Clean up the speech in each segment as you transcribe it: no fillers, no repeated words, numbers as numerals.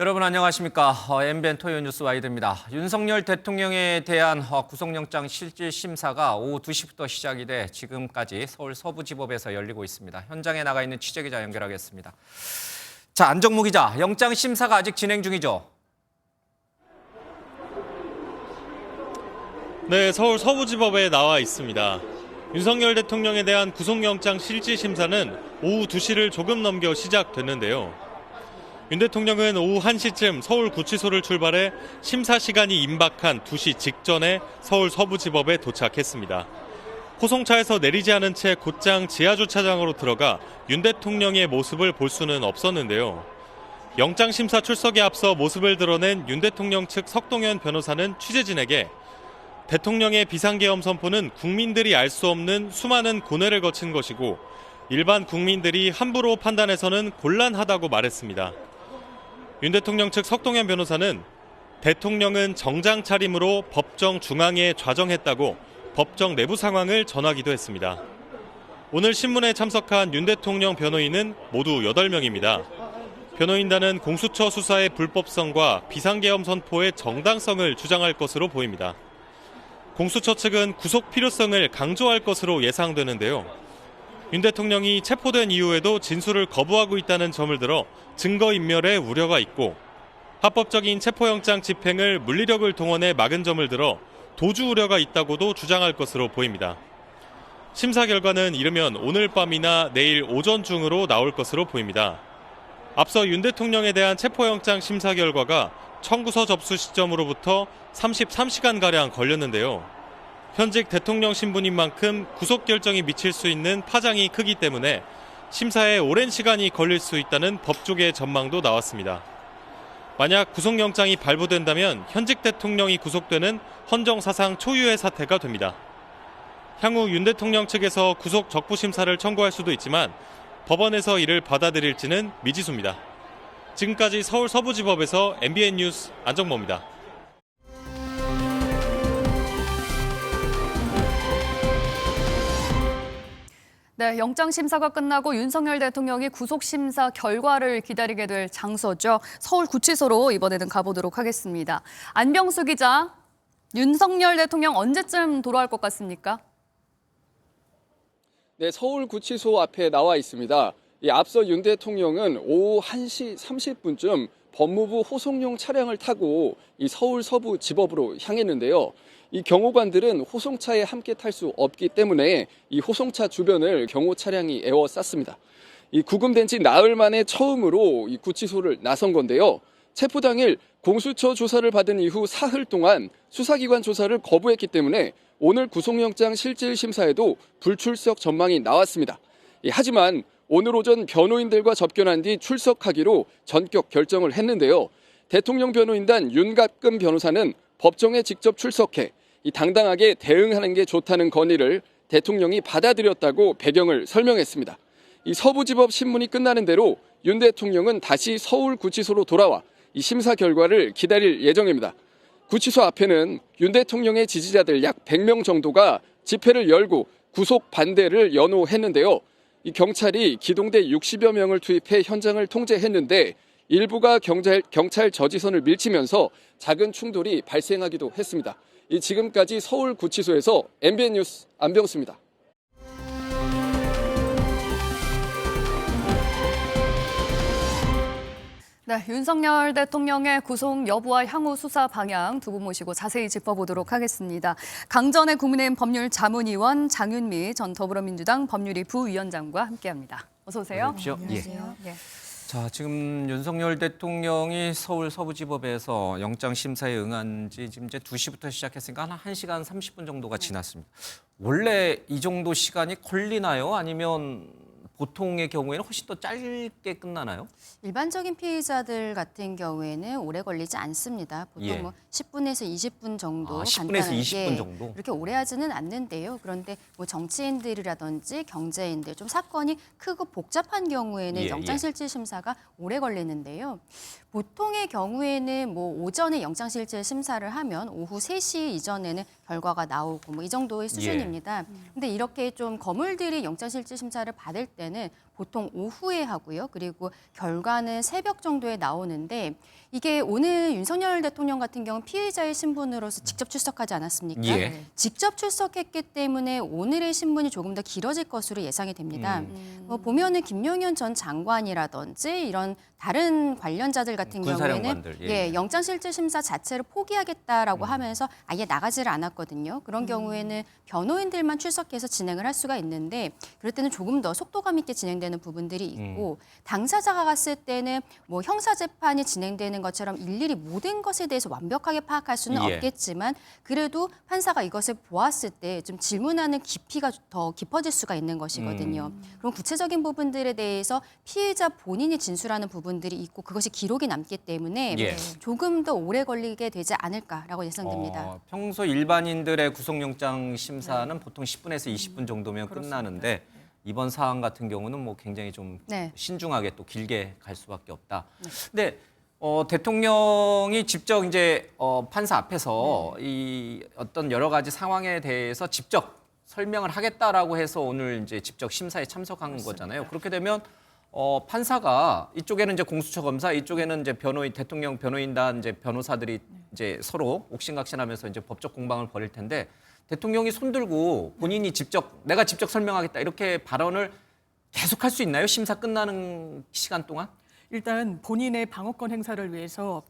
여러분 안녕하십니까. MBN 토요 뉴스 와이드입니다. 윤석열 대통령에 대한 구속영장 실질심사가 오후 2시부터 시작이 돼 지금까지 서울 서부지법에서 열리고 있습니다. 현장에 나가 있는 취재기자 연결하겠습니다. 자, 안정무 기자, 영장 심사가 아직 진행 중이죠? 네, 서울 서부지법에 나와 있습니다. 윤석열 대통령에 대한 구속영장 실질심사는 오후 2시를 조금 넘겨 시작됐는데요. 윤 대통령은 오후 1시쯤 서울구치소를 출발해 심사 시간이 임박한 2시 직전에 서울 서부지법에 도착했습니다. 호송차에서 내리지 않은 채 곧장 지하주차장으로 들어가 윤 대통령의 모습을 볼 수는 없었는데요. 영장심사 출석에 앞서 모습을 드러낸 윤 대통령 측 석동현 변호사는 취재진에게 대통령의 비상계엄 선포는 국민들이 알 수 없는 수많은 고뇌를 거친 것이고 일반 국민들이 함부로 판단해서는 곤란하다고 말했습니다. 윤 대통령 측 석동현 변호사는 대통령은 정장 차림으로 법정 중앙에 좌정했다고 법정 내부 상황을 전하기도 했습니다. 오늘 신문에 참석한 윤 대통령 변호인은 모두 8명입니다. 변호인단은 공수처 수사의 불법성과 비상계엄 선포의 정당성을 주장할 것으로 보입니다. 공수처 측은 구속 필요성을 강조할 것으로 예상되는데요. 윤 대통령이 체포된 이후에도 진술을 거부하고 있다는 점을 들어 증거인멸의 우려가 있고 합법적인 체포영장 집행을 물리력을 동원해 막은 점을 들어 도주 우려가 있다고도 주장할 것으로 보입니다. 심사 결과는 이르면 오늘 밤이나 내일 오전 중으로 나올 것으로 보입니다. 앞서 윤 대통령에 대한 체포영장 심사 결과가 청구서 접수 시점으로부터 33시간가량 걸렸는데요. 현직 대통령 신분인 만큼 구속 결정이 미칠 수 있는 파장이 크기 때문에 심사에 오랜 시간이 걸릴 수 있다는 법조계의 전망도 나왔습니다. 만약 구속영장이 발부된다면 현직 대통령이 구속되는 헌정사상 초유의 사태가 됩니다. 향후 윤 대통령 측에서 구속 적부심사를 청구할 수도 있지만 법원에서 이를 받아들일지는 미지수입니다. 지금까지 서울 서부지법에서 MBN 뉴스 안정모입니다. 네, 영장심사가 끝나고 윤석열 대통령이 구속심사 결과를 기다리게 될 장소죠. 서울구치소로 이번에는 가보도록 하겠습니다. 안병수 기자, 윤석열 대통령 언제쯤 돌아올 것 같습니까? 네, 서울구치소 앞에 나와 있습니다. 앞서 윤 대통령은 오후 1시 30분쯤 법무부 호송용 차량을 타고 이 서울 서부지법으로 향했는데요. 이 경호관들은 호송차에 함께 탈 수 없기 때문에 이 호송차 주변을 경호 차량이 에워쌌습니다. 이 구금된 지 나흘 만에 처음으로 이 구치소를 나선 건데요. 체포 당일 공수처 조사를 받은 이후 사흘 동안 수사기관 조사를 거부했기 때문에 오늘 구속영장 실질심사에도 불출석 전망이 나왔습니다. 하지만 오늘 오전 변호인들과 접견한 뒤 출석하기로 전격 결정을 했는데요. 대통령 변호인단 윤갑금 변호사는 법정에 직접 출석해 당당하게 대응하는 게 좋다는 건의를 대통령이 받아들였다고 배경을 설명했습니다. 이 서부지법 신문이 끝나는 대로 윤 대통령은 다시 서울구치소로 돌아와 이 심사 결과를 기다릴 예정입니다. 구치소 앞에는 윤 대통령의 지지자들 약 100명 정도가 집회를 열고 구속 반대를 연호했는데요. 이 경찰이 기동대 60여 명을 투입해 현장을 통제했는데 일부가 경찰 저지선을 밀치면서 작은 충돌이 발생하기도 했습니다. 지금까지 서울구치소에서 MBN 뉴스 안병수입니다. 네, 윤석열 대통령의 구속 여부와 향후 수사 방향 두 분 모시고 자세히 짚어보도록 하겠습니다. 강전의 국민의힘 법률자문위원 장윤미 전 더불어민주당 법률위 부위원장과 함께합니다. 어서 오세요. 안녕하세요. 예. 자, 지금 윤석열 대통령이 서울 서부지법에서 영장 심사에 응한 지 지금 이제 2시부터 시작했으니까 한 1시간 30분 정도가 지났습니다. 원래 이 정도 시간이 걸리나요? 아니면 보통의 경우에는 훨씬 더 짧게 끝나나요? 일반적인 피의자들 같은 경우에는 오래 걸리지 않습니다. 보통 뭐 10분에서 20분 정도 10분에서 20분 정도? 그렇게 오래 하지는 않는데요. 그런데 뭐 정치인들이라든지 경제인들 좀 사건이 크고 복잡한 경우에는 영장실질심사가 오래 걸리는데요. 보통의 경우에는 뭐 오전에 영장실질 심사를 하면 오후 3시 이전에는 결과가 나오고 뭐 이 정도의 수준입니다. 근데 이렇게 좀 거물들이 영장실질 심사를 받을 때는 보통 오후에 하고요. 그리고 결과는 새벽 정도에 나오는데 이게 오늘 윤석열 대통령 같은 경우는 피의자의 신분으로서 직접 출석하지 않았습니까? 예. 직접 출석했기 때문에 오늘의 신문이 조금 더 길어질 것으로 예상이 됩니다. 보면은 김용현 전 장관이라든지 이런 다른 관련자들 같은 경우에는 군사령관들, 예. 영장실질심사 자체를 포기하겠다라고 하면서 아예 나가지를 않았거든요. 그런 경우에는 변호인들만 출석해서 진행을 할 수가 있는데 그럴 때는 조금 더 속도감 있게 진행되는 부분들이 있고 당사자가 갔을 때는 뭐 형사재판이 진행되는 것처럼 일일이 모든 것에 대해서 완벽하게 파악할 수는 예. 없겠지만 그래도 판사가 이것을 보았을 때 좀 질문하는 깊이가 더 깊어질 수가 있는 것이거든요. 그럼 구체적인 부분들에 대해서 피해자 본인이 진술하는 부분들이 있고 그것이 기록이 남기 때문에 예. 조금 더 오래 걸리게 되지 않을까라고 예상됩니다. 평소 일반인들의 구속영장 심사는 보통 10분에서 20분 정도면 끝나는데 이번 사안 같은 경우는 뭐 굉장히 좀 네. 신중하게 또 길게 갈 수밖에 없다. 근데 대통령이 직접 이제 판사 앞에서 이 어떤 여러 가지 상황에 대해서 직접 설명을 하겠다라고 해서 오늘 이제 직접 심사에 참석한 거잖아요. 그렇게 되면 판사가 이쪽에는 이제 공수처 검사, 이쪽에는 이제 대통령 변호인단 이제 변호사들이 이제 서로 옥신각신하면서 이제 법적 공방을 벌일 텐데 대통령이 손들고 본인이 내가 직접 설명하겠다 이렇게 발언을 계속할 수 있나요? 심사 끝나는 시간 동안? 일단 본인의 방어권 행사를 위해서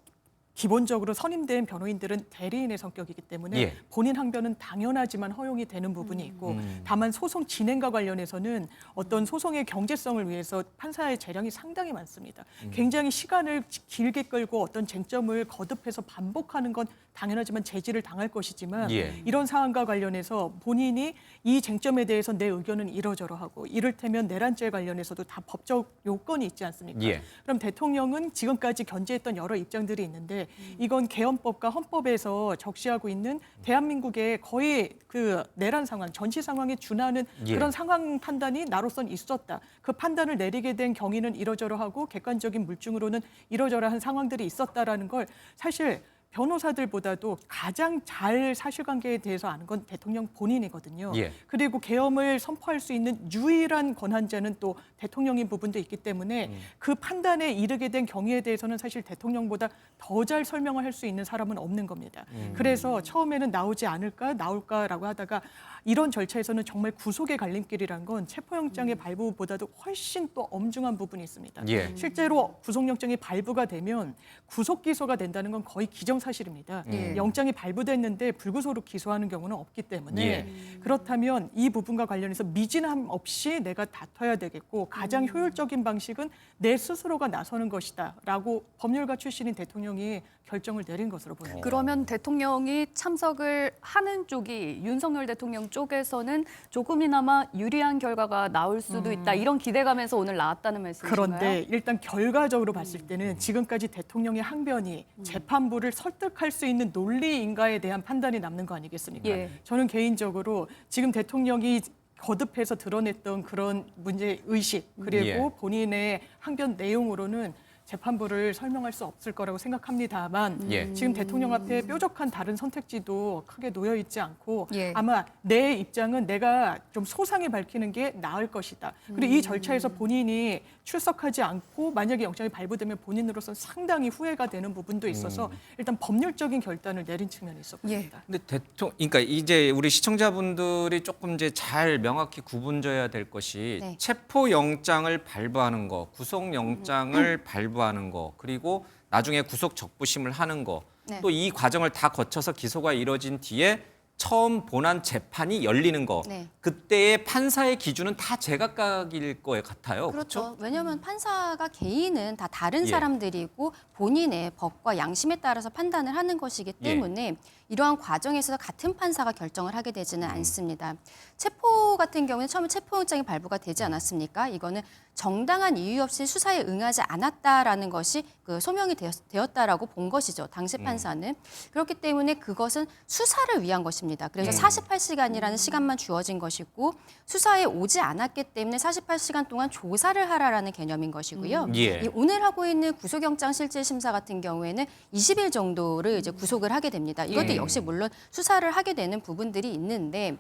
기본적으로 선임된 변호인들은 대리인의 성격이기 때문에 예. 본인 항변은 당연하지만 허용이 되는 부분이 있고 다만 소송 진행과 관련해서는 어떤 소송의 경제성을 위해서 판사의 재량이 상당히 많습니다. 굉장히 시간을 길게 끌고 어떤 쟁점을 거듭해서 반복하는 건 당연하지만 제지를 당할 것이지만 예. 이런 사안과 관련해서 본인이 이 쟁점에 대해서 내 의견은 이러저러하고 이를테면 내란죄 관련해서도 다 법적 요건이 있지 않습니까? 예. 그럼 대통령은 지금까지 견지했던 여러 입장들이 있는데 이건 개헌법과 헌법에서 적시하고 있는 대한민국의 거의 그 내란 상황, 전시 상황에 준하는 예. 그런 상황 판단이 나로선 있었다. 그 판단을 내리게 된 경위는 이러저러하고 객관적인 물증으로는 이러저러한 상황들이 있었다라는 걸 사실 변호사들보다도 가장 잘 사실관계에 대해서 아는 건 대통령 본인이거든요. 예. 그리고 계엄을 선포할 수 있는 유일한 권한자는 또 대통령인 부분도 있기 때문에 그 판단에 이르게 된 경위에 대해서는 사실 대통령보다 더 잘 설명을 할 수 있는 사람은 없는 겁니다. 그래서 처음에는 나오지 않을까 나올까라고 하다가 이런 절차에서는 정말 구속의 갈림길이란 건 체포영장의 발부보다도 훨씬 또 엄중한 부분이 있습니다. 예. 실제로 구속영장이 발부가 되면 구속 기소가 된다는 건 거의 기정사실입니다. 예. 영장이 발부됐는데 불구소로 기소하는 경우는 없기 때문에 예. 그렇다면 이 부분과 관련해서 미진함 없이 내가 다퉈야 되겠고 가장 효율적인 방식은 내 스스로가 나서는 것이다라고 법률가 출신인 대통령이 결정을 내린 것으로 보입니다. 그러면 대통령이 참석을 하는 쪽이 윤석열 대통령 쪽에서는 조금이나마 유리한 결과가 나올 수도 있다. 이런 기대감에서 오늘 나왔다는 말씀이신가요? 그런데 일단 결과적으로 봤을 때는 지금까지 대통령의 항변이 재판부를 설득할 수 있는 논리인가에 대한 판단이 남는 거 아니겠습니까? 예. 저는 개인적으로 지금 대통령이 거듭해서 드러냈던 그런 문제 의식 그리고 예. 본인의 항변 내용으로는 재판부를 설명할 수 없을 거라고 생각합니다만 예. 지금 대통령 앞에 뾰족한 다른 선택지도 크게 놓여 있지 않고 예. 아마 내 입장은 내가 좀 소상히 밝히는 게 나을 것이다. 그리고 이 절차에서 본인이 출석하지 않고 만약에 영장이 발부되면 본인으로서는 상당히 후회가 되는 부분도 있어서 일단 법률적인 결단을 내린 측면이 있어 보입니다. 근데 그러니까 이제 우리 시청자분들이 조금 이제 잘 명확히 구분져야 될 것이 네. 체포 영장을 발부하는 거, 구속 영장을 발부하는 거, 그리고 나중에 구속 적부심을 하는 거, 네. 또 이 과정을 다 거쳐서 기소가 이뤄진 뒤에 처음 본안 재판이 열리는 거, 네. 그때의 판사의 기준은 다 제각각일 거 같아요. 그렇죠. 왜냐하면 판사가 개인은 다 다른 예. 사람들이고 본인의 법과 양심에 따라서 판단을 하는 것이기 때문에 이러한 과정에서 같은 판사가 결정을 하게 되지는 않습니다. 체포 같은 경우는 처음에 체포영장이 발부가 되지 않았습니까? 이거는 정당한 이유 없이 수사에 응하지 않았다라는 것이 그 소명이 되었다라고 본 것이죠. 당시 판사는. 그렇기 때문에 그것은 수사를 위한 것입니다. 그래서 48시간이라는 시간만 주어진 것이고 수사에 오지 않았기 때문에 48시간 동안 조사를 하라라는 개념인 것이고요. 예. 이 오늘 하고 있는 구속영장 실질심사 같은 경우에는 20일 정도를 이제 구속을 하게 됩니다. 이것도 역시 물론 수사를 하게 되는 부분들이 있는데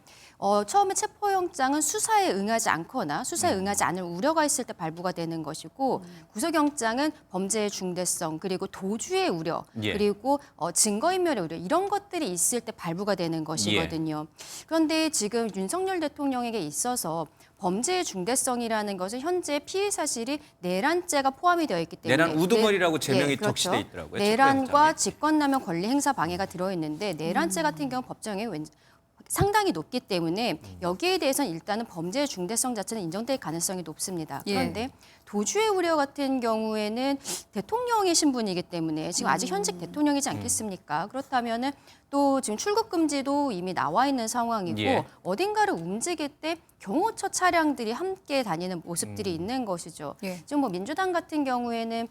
처음에 체포영장은 수사에 응하지 않거나 수사에 응하지 않을 우려가 있을 때 발부가 되는 것이고 구속영장은 범죄의 중대성 그리고 도주의 우려 예. 그리고 증거인멸의 우려 이런 것들이 있을 때 발부가 되는 것이거든요. 그런데 지금 윤석열 대통령에게 있어서 범죄의 중대성이라는 것은 현재 피의 사실이 내란죄가 포함이 되어 있기 때문에 내란 우두머리라고 제명이 그렇죠. 적시돼 있더라고요. 내란과 직권남용 권리행사 방해가 들어있는데 내란죄 같은 경우 법정에 상당히 높기 때문에 여기에 대해서는 일단은 범죄의 중대성 자체는 인정될 가능성이 높습니다. 그런데 도주의 우려 같은 경우에는 대통령의 신분이기 때문에 지금 아직 현직 대통령이지 않겠습니까? 그렇다면은 또 지금 출국 금지도 이미 나와 있는 상황이고 예. 어딘가를 움직일 때 경호처 차량들이 함께 다니는 모습들이 있는 것이죠. 예. 지금 뭐 민주당 같은 경우에는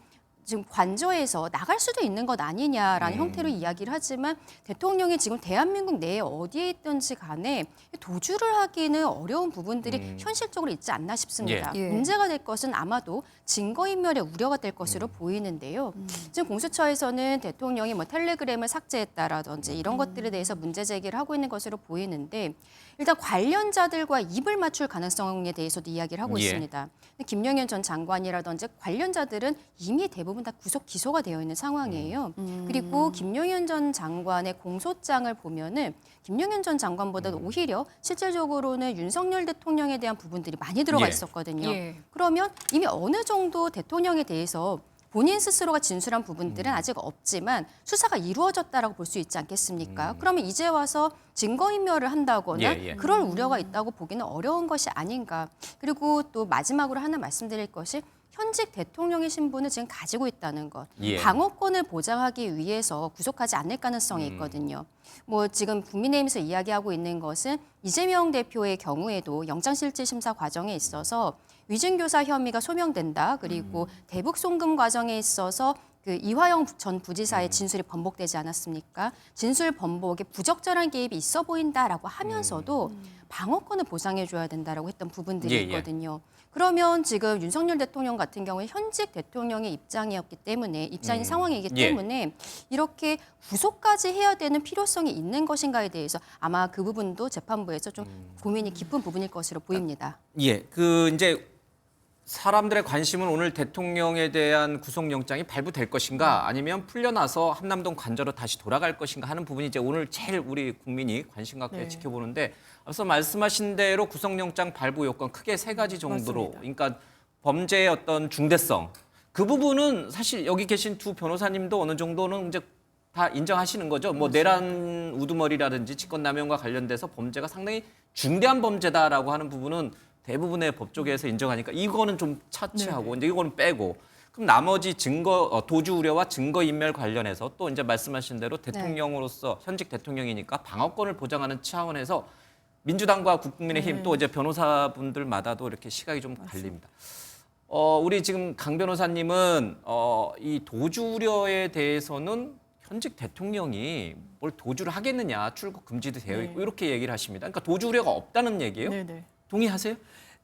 지금 관저에서 나갈 수도 있는 것 아니냐라는 형태로 이야기를 하지만 대통령이 지금 대한민국 내에 어디에 있든지 간에 도주를 하기는 어려운 부분들이 현실적으로 있지 않나 싶습니다. 예. 문제가 될 것은 아마도 증거인멸의 우려가 될 것으로 보이는데요. 지금 공수처에서는 대통령이 뭐 텔레그램을 삭제했다라든지 이런 것들에 대해서 문제 제기를 하고 있는 것으로 보이는데 일단 관련자들과 입을 맞출 가능성에 대해서도 이야기를 하고 예. 있습니다. 김용현 전 장관이라든지 관련자들은 이미 대부분 다 구속 기소가 되어 있는 상황이에요. 그리고 김용현 전 장관의 공소장을 보면은 김용현 전 장관보다도 오히려 실질적으로는 윤석열 대통령에 대한 부분들이 많이 들어가 예. 있었거든요. 예. 그러면 이미 어느 정도 대통령에 대해서 본인 스스로가 진술한 부분들은 아직 없지만 수사가 이루어졌다라고 볼 수 있지 않겠습니까? 그러면 이제 와서 증거인멸을 한다거나 예, 예. 그럴 우려가 있다고 보기는 어려운 것이 아닌가. 그리고 또 마지막으로 하나 말씀드릴 것이 현직 대통령의 신분을 지금 가지고 있다는 것. 예. 방어권을 보장하기 위해서 구속하지 않을 가능성이 있거든요. 뭐 지금 국민의힘에서 이야기하고 있는 것은 이재명 대표의 경우에도 영장실질심사 과정에 있어서 위증교사 혐의가 소명된다. 그리고 대북 송금 과정에 있어서 그 이화영 전 부지사의 진술이 번복되지 않았습니까? 진술 번복에 부적절한 개입이 있어 보인다라고 하면서도 방어권을 보장해줘야 된다라고 했던 부분들이 예, 예. 있거든요. 그러면 지금 윤석열 대통령 같은 경우에 현직 대통령의 입장이었기 때문에 입장인 상황이기 예. 때문에 이렇게 구속까지 해야 되는 필요성이 있는 것인가에 대해서 아마 그 부분도 재판부에서 좀 고민이 깊은 부분일 것으로 보입니다. 예, 그 이제 사람들의 관심은 오늘 대통령에 대한 구속영장이 발부될 것인가 아니면 풀려나서 한남동 관저로 다시 돌아갈 것인가 하는 부분이 이제 오늘 제일 우리 국민이 관심 갖게 네. 지켜보는데 앞서 말씀하신 대로 구속영장 발부 요건 크게 세 가지 정도로 맞습니다. 그러니까 범죄의 어떤 중대성 그 부분은 사실 여기 계신 두 변호사님도 어느 정도는 이제 다 인정하시는 거죠. 뭐 내란 우두머리라든지 직권남용과 관련돼서 범죄가 상당히 중대한 범죄다라고 하는 부분은 대부분의 법조계에서 인정하니까 이거는 좀 차치하고 이제 이거는 빼고 그럼 나머지 도주 우려와 증거인멸 관련해서 또 이제 말씀하신 대로 대통령으로서 현직 대통령이니까 방어권을 보장하는 차원에서 민주당과 국민의힘 또 이제 변호사분들마다도 이렇게 시각이 좀 갈립니다. 우리 지금 강 변호사님은 이 도주 우려에 대해서는 현직 대통령이 뭘 도주를 하겠느냐 출국 금지도 되어 있고 이렇게 얘기를 하십니다. 그러니까 도주 우려가 없다는 얘기예요? 네네. 동의하세요?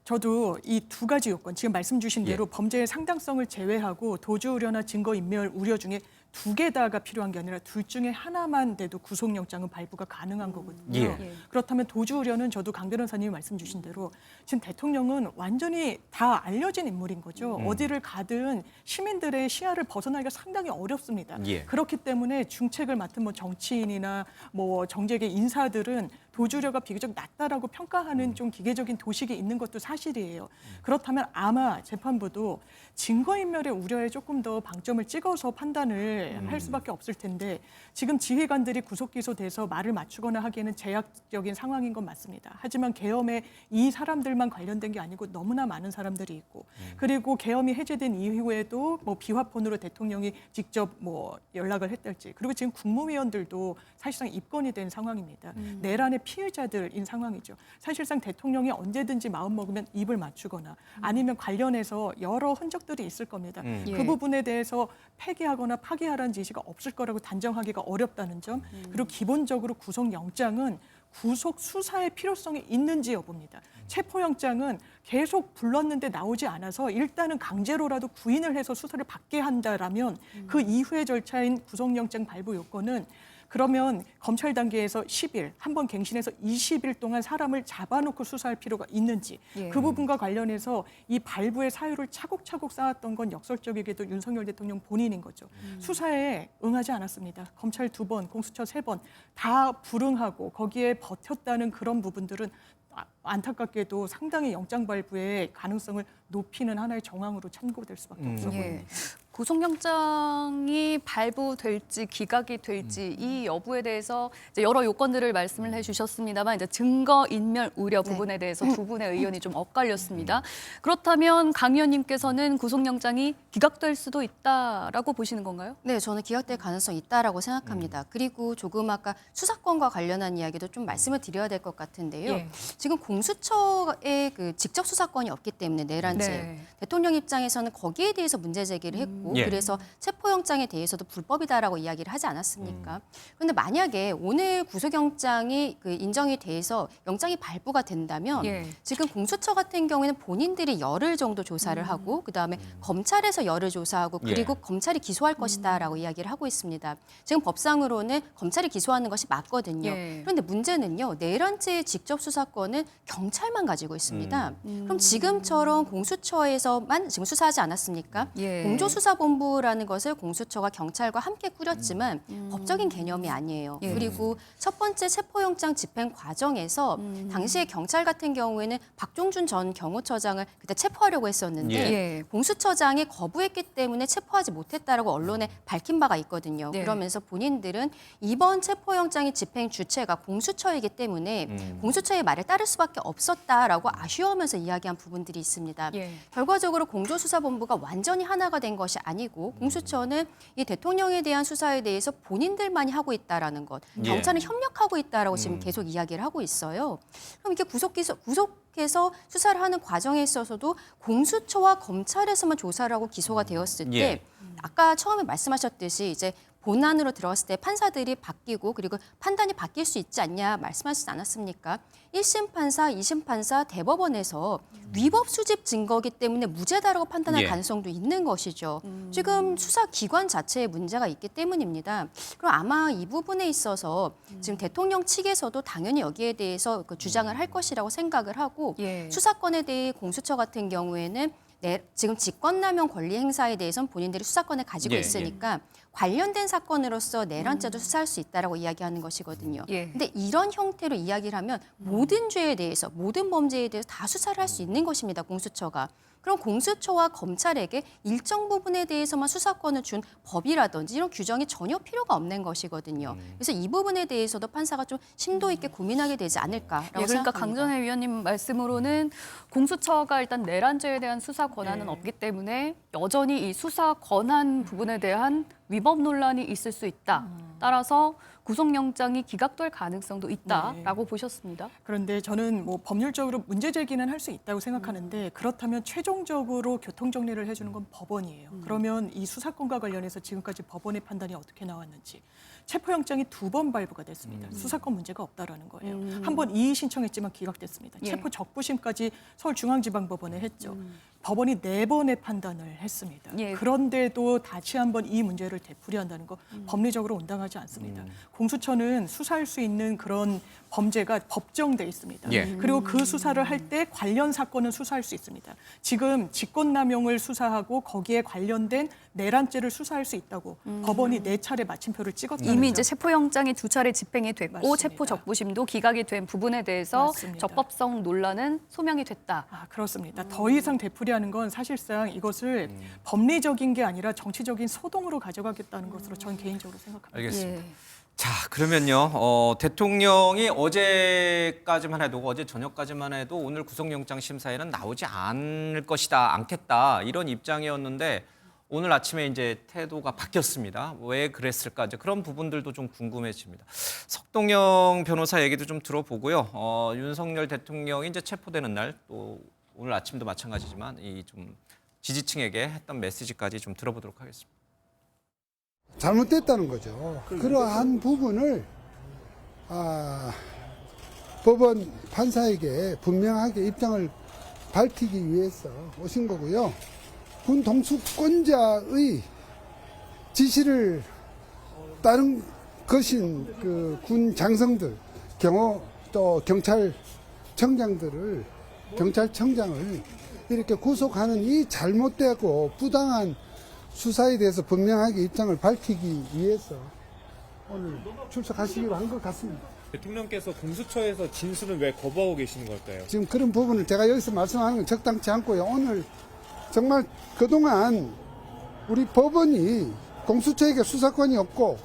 저도 이 두 가지 요건, 지금 말씀 주신 예. 대로 범죄의 상당성을 제외하고 도주 우려나 증거인멸 우려 중에 두 개 다가 필요한 게 아니라 둘 중에 하나만 돼도 구속영장은 발부가 가능한 거거든요. 예. 그렇다면 도주 우려는 저도 강 변호사님이 말씀 주신 대로 지금 대통령은 완전히 다 알려진 인물인 거죠. 어디를 가든 시민들의 시야를 벗어나기가 상당히 어렵습니다. 예. 그렇기 때문에 중책을 맡은 뭐 정치인이나 뭐 정재계 인사들은 도주료가 비교적 낮다라고 평가하는 좀 기계적인 도식이 있는 것도 사실이에요. 그렇다면 아마 재판부도 증거인멸의 우려에 조금 더 방점을 찍어서 판단을 할 수밖에 없을 텐데 지금 지휘관들이 구속 기소돼서 말을 맞추거나 하기에는 제약적인 상황인 건 맞습니다. 하지만 계엄에 이 사람들만 관련된 게 아니고 너무나 많은 사람들이 있고 그리고 계엄이 해제된 이후에도 뭐 비화폰으로 대통령이 직접 뭐 연락을 했달지 그리고 지금 국무위원들도 사실상 입건이 된 상황입니다. 내란의 피해자들인 상황이죠. 사실상 대통령이 언제든지 마음 먹으면 입을 맞추거나 아니면 관련해서 여러 흔적들이 있을 겁니다. 예. 그 부분에 대해서 폐기하거나 파기하라는 지시가 없을 거라고 단정하기가 어렵다는 점 그리고 기본적으로 구속영장은 구속 수사의 필요성이 있는지 여부입니다. 체포영장은 계속 불렀는데 나오지 않아서 일단은 강제로라도 구인을 해서 수사를 받게 한다라면 그 이후의 절차인 구속영장 발부 요건은 그러면 검찰 단계에서 10일, 한 번 갱신해서 20일 동안 사람을 잡아놓고 수사할 필요가 있는지 예. 그 부분과 관련해서 이 발부의 사유를 차곡차곡 쌓았던 건 역설적이게도 윤석열 대통령 본인인 거죠. 수사에 응하지 않았습니다. 검찰 2번, 공수처 3번 다 불응하고 거기에 버텼다는 그런 부분들은 안타깝게도 상당히 영장 발부의 가능성을 높이는 하나의 정황으로 참고될 수밖에 없어 보입니다. 예. 구속영장이 발부될지 기각이 될지 이 여부에 대해서 이제 여러 요건들을 말씀을 해주셨습니다만 이제 증거인멸 우려 부분에 대해서 두 분의 의견이 좀 엇갈렸습니다. 그렇다면 강 의원님께서는 구속영장이 기각될 수도 있다라고 보시는 건가요? 네, 저는 기각될 가능성이 있다라고 생각합니다. 그리고 조금 아까 수사권과 관련한 이야기도 좀 말씀을 드려야 될 것 같은데요. 예. 지금 공수처의 그 직접 수사권이 없기 때문에 내란죄 네. 대통령 입장에서는 거기에 대해서 문제 제기를 했고 예. 그래서 체포영장에 대해서도 불법이다라고 이야기를 하지 않았습니까? 그런데 만약에 오늘 구속영장이 그 인정이 돼서 영장이 발부가 된다면 예. 지금 공수처 같은 경우에는 본인들이 열흘 정도 조사를 하고 그다음에 검찰에서 열흘 조사하고 그리고 예. 검찰이 기소할 것이다라고 이야기를 하고 있습니다. 지금 법상으로는 검찰이 기소하는 것이 맞거든요. 예. 그런데 문제는요. 내란죄의 직접 수사권은 경찰만 가지고 있습니다. 그럼 지금처럼 공수처에서만 지금 수사하지 않았습니까? 예. 공조수사본부라는 것을 공수처가 경찰과 함께 꾸렸지만 법적인 개념이 아니에요. 예. 그리고 첫 번째 체포영장 집행 과정에서 당시에 경찰 같은 경우에는 박종준 전 경호처장을 그때 체포하려고 했었는데 예. 공수처장이 거부했기 때문에 체포하지 못했다라고 언론에 밝힌 바가 있거든요. 네. 그러면서 본인들은 이번 체포영장의 집행 주체가 공수처이기 때문에 공수처의 말을 따를 수밖에 없었다라고 아쉬워하면서 이야기한 부분들이 있습니다. 예. 결과적으로 공조수사본부가 완전히 하나가 된 것이 아니고 공수처는 이 대통령에 대한 수사에 대해서 본인들만이 하고 있다라는 것, 경찰은 협력하고 있다라고 지금 계속 이야기를 하고 있어요. 그럼 이게 구속해서 수사를 하는 과정에 있어서도 공수처와 검찰에서만 조사를 하고 기소가 되었을 때 예. 아까 처음에 말씀하셨듯이 이제 본안으로 들어갔을 때 판사들이 바뀌고 그리고 판단이 바뀔 수 있지 않냐 말씀하시지 않았습니까? 1심 판사, 2심 판사, 대법원에서 위법 수집 증거이기 때문에 무죄다라고 판단할 예. 가능성도 있는 것이죠. 지금 수사기관 자체에 문제가 있기 때문입니다. 그럼 아마 이 부분에 있어서 지금 대통령 측에서도 당연히 여기에 대해서 그 주장을 할 것이라고 생각을 하고 예. 수사권에 대해 공수처 같은 경우에는 지금 직권남용 권리 행사에 대해서는 본인들이 수사권을 가지고 예, 있으니까 관련된 사건으로서 내란죄도 수사할 수 있다라고 이야기하는 것이거든요. 예. 근데 이런 형태로 이야기를 하면 모든 죄에 대해서 모든 범죄에 대해서 다 수사를 할 수 있는 것입니다. 공수처가. 그럼 공수처와 검찰에게 일정 부분에 대해서만 수사권을 준 법이라든지 이런 규정이 전혀 필요가 없는 것이거든요. 그래서 이 부분에 대해서도 판사가 좀 심도 있게 고민하게 되지 않을까라고 예, 그러니까 생각합니다. 강전혜 위원님 말씀으로는 공수처가 일단 내란죄에 대한 수사 권한은 없기 때문에 여전히 이 수사 권한 부분에 대한 위법 논란이 있을 수 있다. 따라서 구속영장이 기각될 가능성도 있다라고 보셨습니다. 그런데 저는 뭐 법률적으로 문제 제기는 할 수 있다고 생각하는데 그렇다면 최종적으로 교통 정리를 해주는 건 법원이에요. 그러면 이 수사권과 관련해서 지금까지 법원의 판단이 어떻게 나왔는지 체포영장이 2번 발부가 됐습니다. 수사권 문제가 없다라는 거예요. 한 번 이의 신청했지만 기각됐습니다. 예. 체포 적부심까지 서울중앙지방법원에 했죠. 법원이 4번의 판단을 했습니다. 예. 그런데도 다시 한번 이 문제를 되풀이한다는 거 법리적으로 온당하지 않습니다. 공수처는 수사할 수 있는 그런 범죄가 법정돼 있습니다. 예. 그리고 그 수사를 할 때 관련 사건은 수사할 수 있습니다. 지금 직권남용을 수사하고 거기에 관련된 내란죄를 수사할 수 있다고 법원이 4차례 마침표를 찍었다는 이미 점. 이제 체포영장이 2차례 집행이 됐고 맞습니다. 체포 적부심도 기각이 된 부분에 대해서 맞습니다. 적법성 논란은 소명이 됐다. 그렇습니다. 더 이상 되풀이하는 건 사실상 이것을 법리적인 게 아니라 정치적인 소동으로 가져가겠다는 것으로 저는 개인적으로 생각합니다. 알겠습니다. 예. 자, 그러면요. 대통령이 어제까지만 해도 어제 저녁까지만 해도 오늘 구속영장 심사에는 나오지 않을 것이다, 않겠다 이런 입장이었는데 오늘 아침에 이제 태도가 바뀌었습니다. 왜 그랬을까? 이제 그런 부분들도 좀 궁금해집니다. 석동영 변호사 얘기도 좀 들어보고요. 윤석열 대통령이 이제 체포되는 날 또 오늘 아침도 마찬가지지만 이 좀 지지층에게 했던 메시지까지 좀 들어보도록 하겠습니다. 잘못됐다는 거죠. 그러한 부분을 법원 판사에게 분명하게 입장을 밝히기 위해서 오신 거고요. 군 동수권자의 지시를 따른 것인 그 군 장성들, 또 경찰청장을 이렇게 구속하는 이 잘못되고 부당한 수사에 대해서 분명하게 입장을 밝히기 위해서 오늘 출석하시기로 한 것 같습니다. 대통령께서 공수처에서 진술은 왜 거부하고 계시는 걸까요? 지금 그런 부분을 제가 여기서 말씀하는 건 적당치 않고요. 오늘 정말 그동안 우리 법원이 공수처에게 수사권이 없고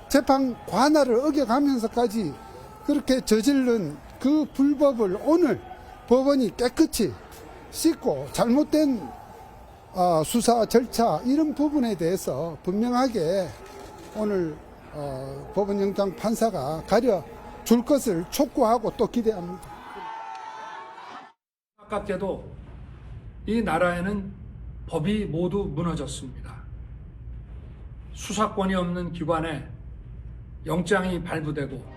재판 관할을 어겨가면서까지 그렇게 저지른 그 불법을 오늘 법원이 깨끗이 씻고 잘못된 수사 절차 이런 부분에 대해서 분명하게 오늘 법원영장 판사가 가려줄 것을 촉구하고 또 기대합니다. 안타깝게도 이 나라에는 법이 모두 무너졌습니다. 수사권이 없는 기관에 영장이 발부되고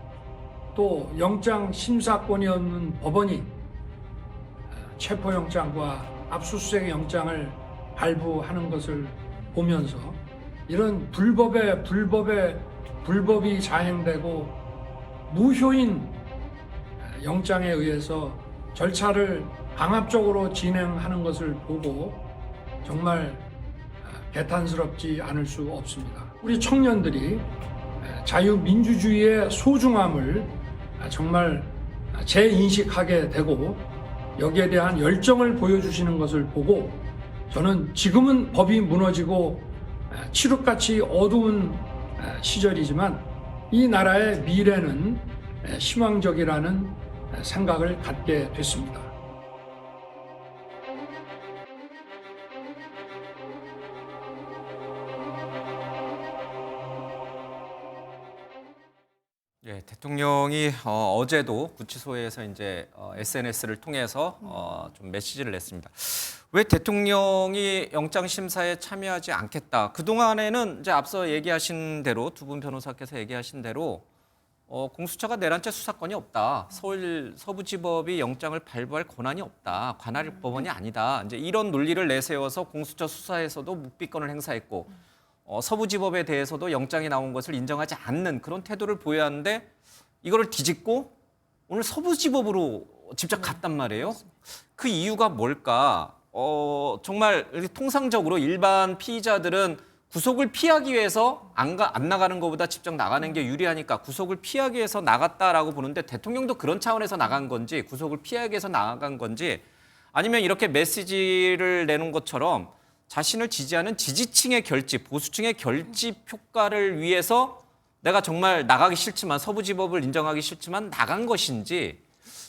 또 영장 심사권이 없는 법원이 체포영장과 압수수색 영장을 발부하는 것을 보면서 이런 불법이 자행되고 무효인 영장에 의해서 절차를 강압적으로 진행하는 것을 보고 정말 개탄스럽지 않을 수 없습니다. 우리 청년들이 자유민주주의의 소중함을 정말 재인식하게 되고 여기에 대한 열정을 보여주시는 것을 보고 저는 지금은 법이 무너지고 칠흑같이 어두운 시절이지만 이 나라의 미래는 희망적이라는 생각을 갖게 됐습니다. 예, 대통령이 어제도 구치소에서 이제 SNS를 통해서 좀 메시지를 냈습니다. 왜 대통령이 영장 심사에 참여하지 않겠다? 그 동안에는 이제 앞서 얘기하신 대로 두 분 변호사께서 얘기하신 대로 공수처가 내란죄 수사권이 없다. 서울 서부지법이 영장을 발부할 권한이 없다. 관할 법원이 아니다. 이제 이런 논리를 내세워서 공수처 수사에서도 묵비권을 행사했고. 서부지법에 대해서도 영장이 나온 것을 인정하지 않는 그런 태도를 보여야 하는데 이거를 뒤집고 오늘 서부지법으로 직접 갔단 말이에요. 그 이유가 뭘까? 정말 통상적으로 일반 피의자들은 구속을 피하기 위해서 안 나가는 것보다 직접 나가는 게 유리하니까 구속을 피하기 위해서 나갔다라고 보는데 대통령도 그런 차원에서 나간 건지 구속을 피하기 위해서 나간 건지 아니면 이렇게 메시지를 내놓은 것처럼 자신을 지지하는 지지층의 결집, 보수층의 결집 효과를 위해서 내가 정말 나가기 싫지만 서부지법을 인정하기 싫지만 나간 것인지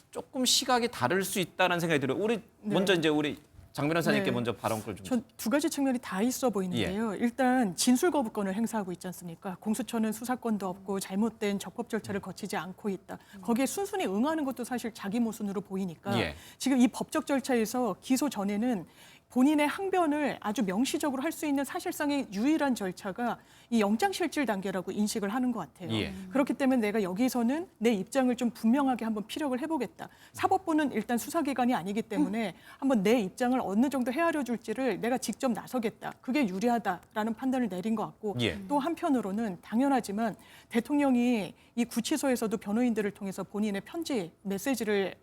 조금 시각이 다를 수 있다는 생각이 들어요. 먼저 이제 우리 장 변호사님께 먼저 발언권 좀. 전 두 가지 측면이 다 있어 보이는데요. 일단 진술 거부권을 행사하고 있지 않습니까? 공수처는 수사권도 없고 잘못된 적법 절차를 거치지 않고 있다. 거기에 순순히 응하는 것도 사실 자기 모순으로 보이니까 지금 이 법적 절차에서 기소 전에는 본인의 항변을 아주 명시적으로 할 수 있는 사실상의 유일한 절차가 이 영장실질 단계라고 인식을 하는 것 같아요. 예. 그렇기 때문에 내가 여기서는 내 입장을 좀 분명하게 한번 피력을 해보겠다. 사법부는 일단 수사기관이 아니기 때문에 한번 내 입장을 어느 정도 헤아려 줄지를 내가 직접 나서겠다. 그게 유리하다라는 판단을 내린 것 같고 예. 또 한편으로는 당연하지만 대통령이 이 구치소에서도 변호인들을 통해서 본인의 편지, 메시지를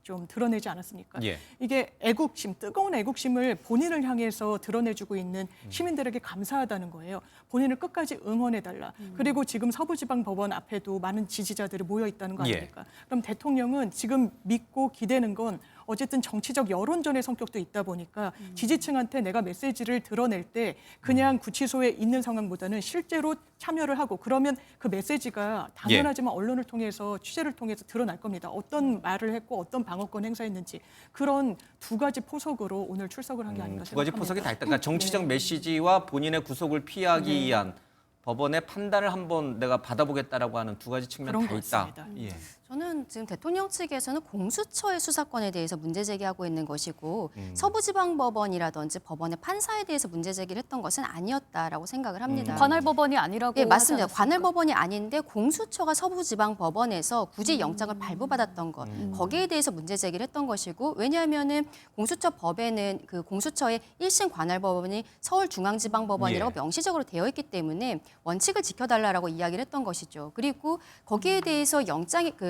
좀 드러내지 않았습니까? 예. 이게 애국심, 뜨거운 애국심을 본인을 향해서 드러내주고 있는 시민들에게 감사하다는 거예요. 본인을 끝까지 응원해달라. 그리고 지금 서부지방법원 앞에도 많은 지지자들이 모여 있다는 거 예. 아닙니까? 그럼 대통령은 지금 믿고 기대는 건 어쨌든 정치적 여론전의 성격도 있다 보니까 지지층한테 내가 메시지를 드러낼 때 그냥 구치소에 있는 상황보다는 실제로 참여를 하고 그러면 그 메시지가 당연하지만 언론을 통해서 취재를 통해서 드러날 겁니다. 어떤 말을 했고 어떤 방어권 행사했는지 그런 두 가지 포석으로 오늘 출석을 한 게 아닌가 두 가지 생각합니다. 포석이 다 있다. 그러니까 정치적 메시지와 본인의 구속을 피하기 위한 법원의 판단을 한번 내가 받아보겠다라고 하는 두 가지 측면 그런 다 것 있다. 같습니다. 예. 저는 지금 대통령 측에서는 공수처의 수사권에 대해서 문제 제기하고 있는 것이고 서부지방법원이라든지 법원의 판사에 대해서 문제 제기를 했던 것은 아니었다라고 생각을 합니다. 관할법원이 아니라고 네, 맞습니다. 하지 않았습니까? 관할법원이 아닌데 공수처가 서부지방법원에서 굳이 영장을 발부받았던 것 거기에 대해서 문제 제기를 했던 것이고 왜냐하면은 공수처 법에는 그 공수처의 1심 관할법원이 서울중앙지방법원이라고 예. 명시적으로 되어 있기 때문에 원칙을 지켜달라고 이야기를 했던 것이죠. 그리고 거기에 대해서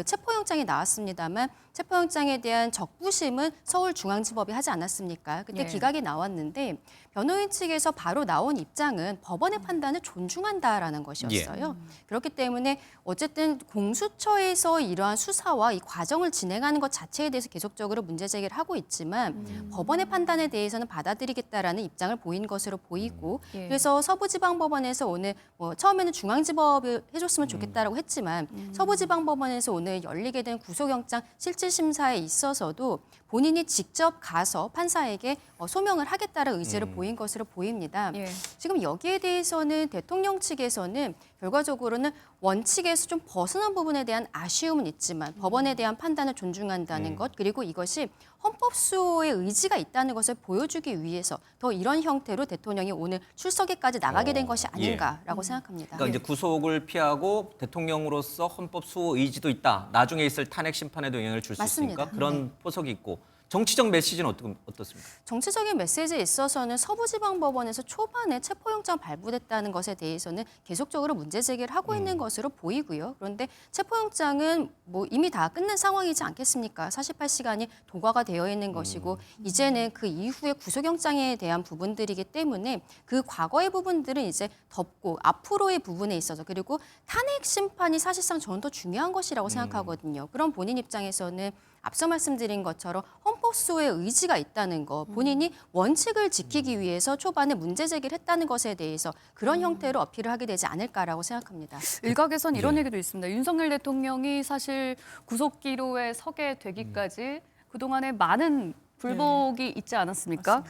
체포영장이 나왔습니다만 체포영장에 대한 적부심은 서울중앙지법이 하지 않았습니까? 그때 예. 기각이 나왔는데 변호인 측에서 바로 나온 입장은 법원의 판단을 존중한다라는 것이었어요. 그렇기 때문에 어쨌든 공수처에서 이러한 수사와 이 과정을 진행하는 것 자체에 대해서 계속적으로 문제 제기를 하고 있지만 법원의 판단에 대해서는 받아들이겠다라는 입장을 보인 것으로 보이고 예. 그래서 서부지방법원에서 오늘 처음에는 중앙지법을 해줬으면 좋겠다라고 했지만 서부지방법원에서 오늘 열리게 된 구속영장 실질심사에 있어서도 본인이 직접 가서 판사에게 소명을 하겠다는 의지를 보인 것으로 보입니다. 예. 지금 여기에 대해서는 대통령 측에서는 결과적으로는 원칙에서 좀 벗어난 부분에 대한 아쉬움은 있지만 법원에 대한 판단을 존중한다는 것 그리고 이것이 헌법수호의 의지가 있다는 것을 보여주기 위해서 더 이런 형태로 대통령이 오늘 출석에까지 나가게 된 것이 아닌가라고 생각합니다. 그러니까 이제 구속을 피하고 대통령으로서 헌법 수호 의지도 있다. 나중에 있을 탄핵 심판에도 영향을 줄 수 맞습니다. 있으니까 그런 포석이 있고 정치적 메시지는 어떻습니까? 정치적인 메시지에 있어서는 서부지방법원에서 초반에 체포영장 발부됐다는 것에 대해서는 계속적으로 문제 제기를 하고 있는 것으로 보이고요. 그런데 체포영장은 이미 다 끝난 상황이지 않겠습니까? 48시간이 도과가 되어 있는 것이고 이제는 그 이후에 구속영장에 대한 부분들이기 때문에 그 과거의 부분들은 이제 덮고 앞으로의 부분에 있어서 그리고 탄핵 심판이 사실상 저는 더 중요한 것이라고 생각하거든요. 그럼 본인 입장에서는 앞서 말씀드린 것처럼 헌법수호의 의지가 있다는 거, 본인이 원칙을 지키기 위해서 초반에 문제 제기를 했다는 것에 대해서 그런 형태로 어필을 하게 되지 않을까라고 생각합니다. 일각에선 이런 얘기도 있습니다. 윤석열 대통령이 사실 구속기로에 서게 되기까지 그동안에 많은 불복이 있지 않았습니까?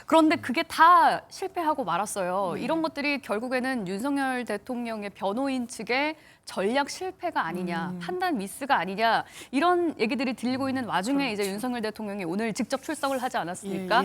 그런데 그게 다 실패하고 말았어요. 이런 것들이 결국에는 윤석열 대통령의 변호인 측의 전략 실패가 아니냐, 판단 미스가 아니냐 이런 얘기들이 들리고 있는 와중에 이제 윤석열 대통령이 오늘 직접 출석을 하지 않았습니까?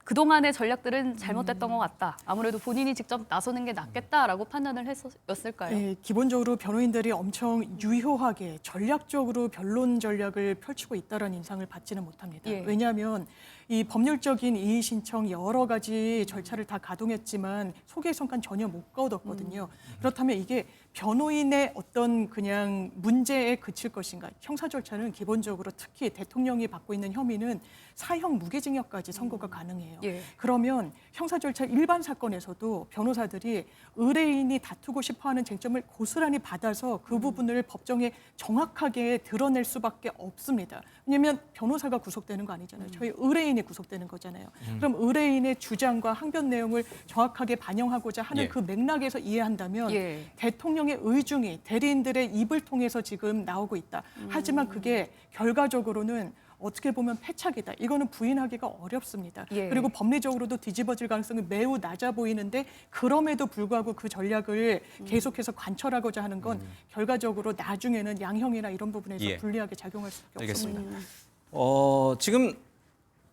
그동안의 전략들은 잘못됐던 것 같다. 아무래도 본인이 직접 나서는 게 낫겠다라고 판단을 했었을까요? 네, 기본적으로 변호인들이 엄청 유효하게 전략적으로 변론 전략을 펼치고 있다는 인상을 받지는 못합니다. 예. 왜냐하면 이 법률적인 이의 신청 여러 가지 절차를 다 가동했지만 소개의 성과는 전혀 못 거뒀거든요. 그렇다면 이게 변호인의 어떤 그냥 문제에 그칠 것인가? 형사 절차는 기본적으로 특히 대통령이 받고 있는 혐의는 사형 무기징역까지 선고가 가능해요. 예. 그러면 형사 절차 일반 사건에서도 변호사들이 의뢰인이 다투고 싶어하는 쟁점을 고스란히 받아서 그 부분을 법정에 정확하게 드러낼 수밖에 없습니다. 왜냐하면 변호사가 구속되는 거 아니잖아요. 저희 의뢰인이 구속되는 거잖아요. 그럼 의뢰인의 주장과 항변 내용을 정확하게 반영하고자 하는 예. 그 맥락에서 이해한다면 예. 대통령의 의중이 대리인들의 입을 통해서 지금 나오고 있다. 하지만 그게 결과적으로는 어떻게 보면 패착이다. 이거는 부인하기가 어렵습니다. 예. 그리고 법리적으로도 뒤집어질 가능성이 매우 낮아 보이는데 그럼에도 불구하고 그 전략을 계속해서 관철하고자 하는 건 결과적으로 나중에는 양형이나 이런 부분에서 예. 불리하게 작용할 수밖에 알겠습니다. 없습니다. 지금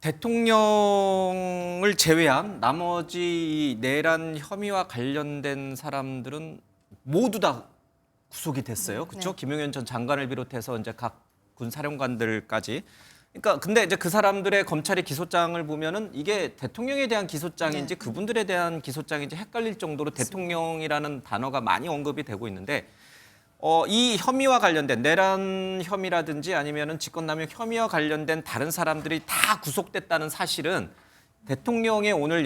대통령을 제외한 나머지 내란 혐의와 관련된 사람들은 모두 다 구속이 됐어요. 그렇죠? 네. 김용현 전 장관을 비롯해서 이제 각 군 사령관들까지. 그러니까 근데 이제 그 사람들의 검찰의 기소장을 보면은 이게 대통령에 대한 기소장인지 그분들에 대한 기소장인지 헷갈릴 정도로 대통령이라는 단어가 많이 언급이 되고 있는데 이 혐의와 관련된 내란 혐의라든지 아니면은 직권남용 혐의와 관련된 다른 사람들이 다 구속됐다는 사실은 대통령의 오늘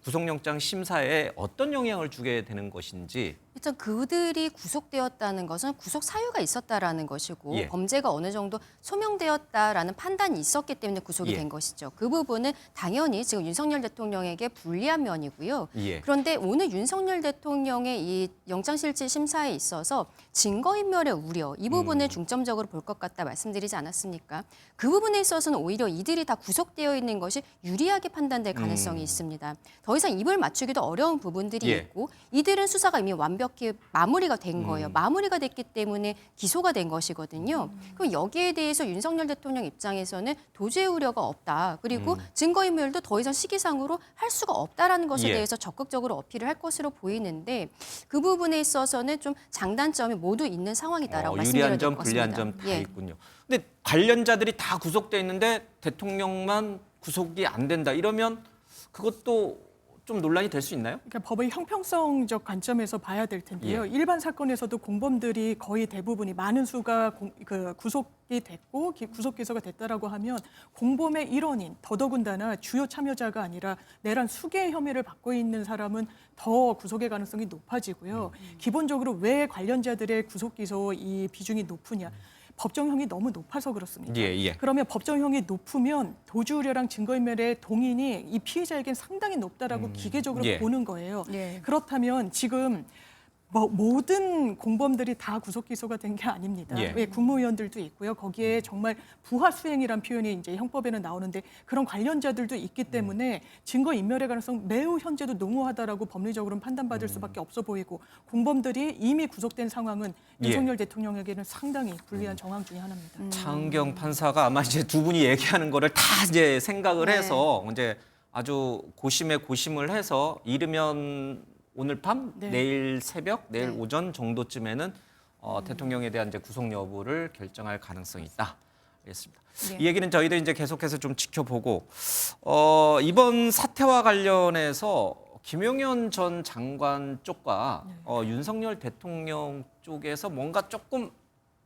구속영장 심사에 어떤 영향을 주게 되는 것인지. 일단 그들이 구속되었다는 것은 구속 사유가 있었다라는 것이고 예. 범죄가 어느 정도 소명되었다라는 판단이 있었기 때문에 구속이 예. 된 것이죠. 그 부분은 당연히 지금 윤석열 대통령에게 불리한 면이고요. 예. 그런데 오늘 윤석열 대통령의 이 영장실질 심사에 있어서 증거인멸의 우려 이 부분을 중점적으로 볼 것 같다 말씀드리지 않았습니까? 그 부분에 있어서는 오히려 이들이 다 구속되어 있는 것이 유리하게 판단될 가능성이 있습니다. 더 이상 입을 맞추기도 어려운 부분들이 예. 있고 이들은 수사가 이미 완벽히 마무리가 된 거예요. 마무리가 됐기 때문에 기소가 된 것이거든요. 그럼 여기에 대해서 윤석열 대통령 입장에서는 도주의 우려가 없다. 그리고 증거인멸도 더 이상 시기상으로 할 수가 없다라는 것에 예. 대해서 적극적으로 어필을 할 것으로 보이는데 그 부분에 있어서는 좀 장단점이 모두 있는 상황이다라고 말씀드려야 유리한 될 점, 것 불리한 같습니다. 점 다 있군요. 근데 관련자들이 다 구속돼 있는데 대통령만 구속이 안 된다. 이러면 그것도 좀 논란이 될 수 있나요? 그러니까 법의 형평성적 관점에서 봐야 될 텐데요. 예. 일반 사건에서도 공범들이 거의 대부분이 많은 수가 구속이 됐고 구속 기소가 됐다라고 하면 공범의 일원인 더더군다나 주요 참여자가 아니라 내란 수개의 혐의를 받고 있는 사람은 더 구속의 가능성이 높아지고요. 기본적으로 왜 관련자들의 구속 기소 이 비중이 높으냐? 법정형이 너무 높아서 그렇습니다. 예, 예. 그러면 법정형이 높으면 도주 우려랑 증거인멸의 동인이 이 피해자에겐 상당히 높다라고 기계적으로 예. 보는 거예요. 예. 그렇다면 지금 모든 공범들이 다 구속 기소가 된 게 아닙니다. 예. 왜 국무위원들도 있고요. 거기에 정말 부하 수행이란 표현이 이제 형법에는 나오는데 그런 관련자들도 있기 때문에 증거 인멸의 가능성 매우 현재도 농후하다라고 법리적으로는 판단받을 수밖에 없어 보이고 공범들이 이미 구속된 상황은 예. 윤석열 대통령에게는 상당히 불리한 정황 중에 하나입니다. 차은경 판사가 아마 이제 두 분이 얘기하는 거를 다 이제 생각을 네. 해서 이제 아주 고심에 고심을 해서 이르면 오늘 밤, 네. 내일 새벽, 내일 네. 오전 정도쯤에는 대통령에 대한 이제 구속 여부를 결정할 가능성이 있다. 알겠습니다. 네. 이 얘기는 저희도 이제 계속해서 좀 지켜보고 이번 사태와 관련해서 김용현 전 장관 쪽과 윤석열 대통령 쪽에서 뭔가 조금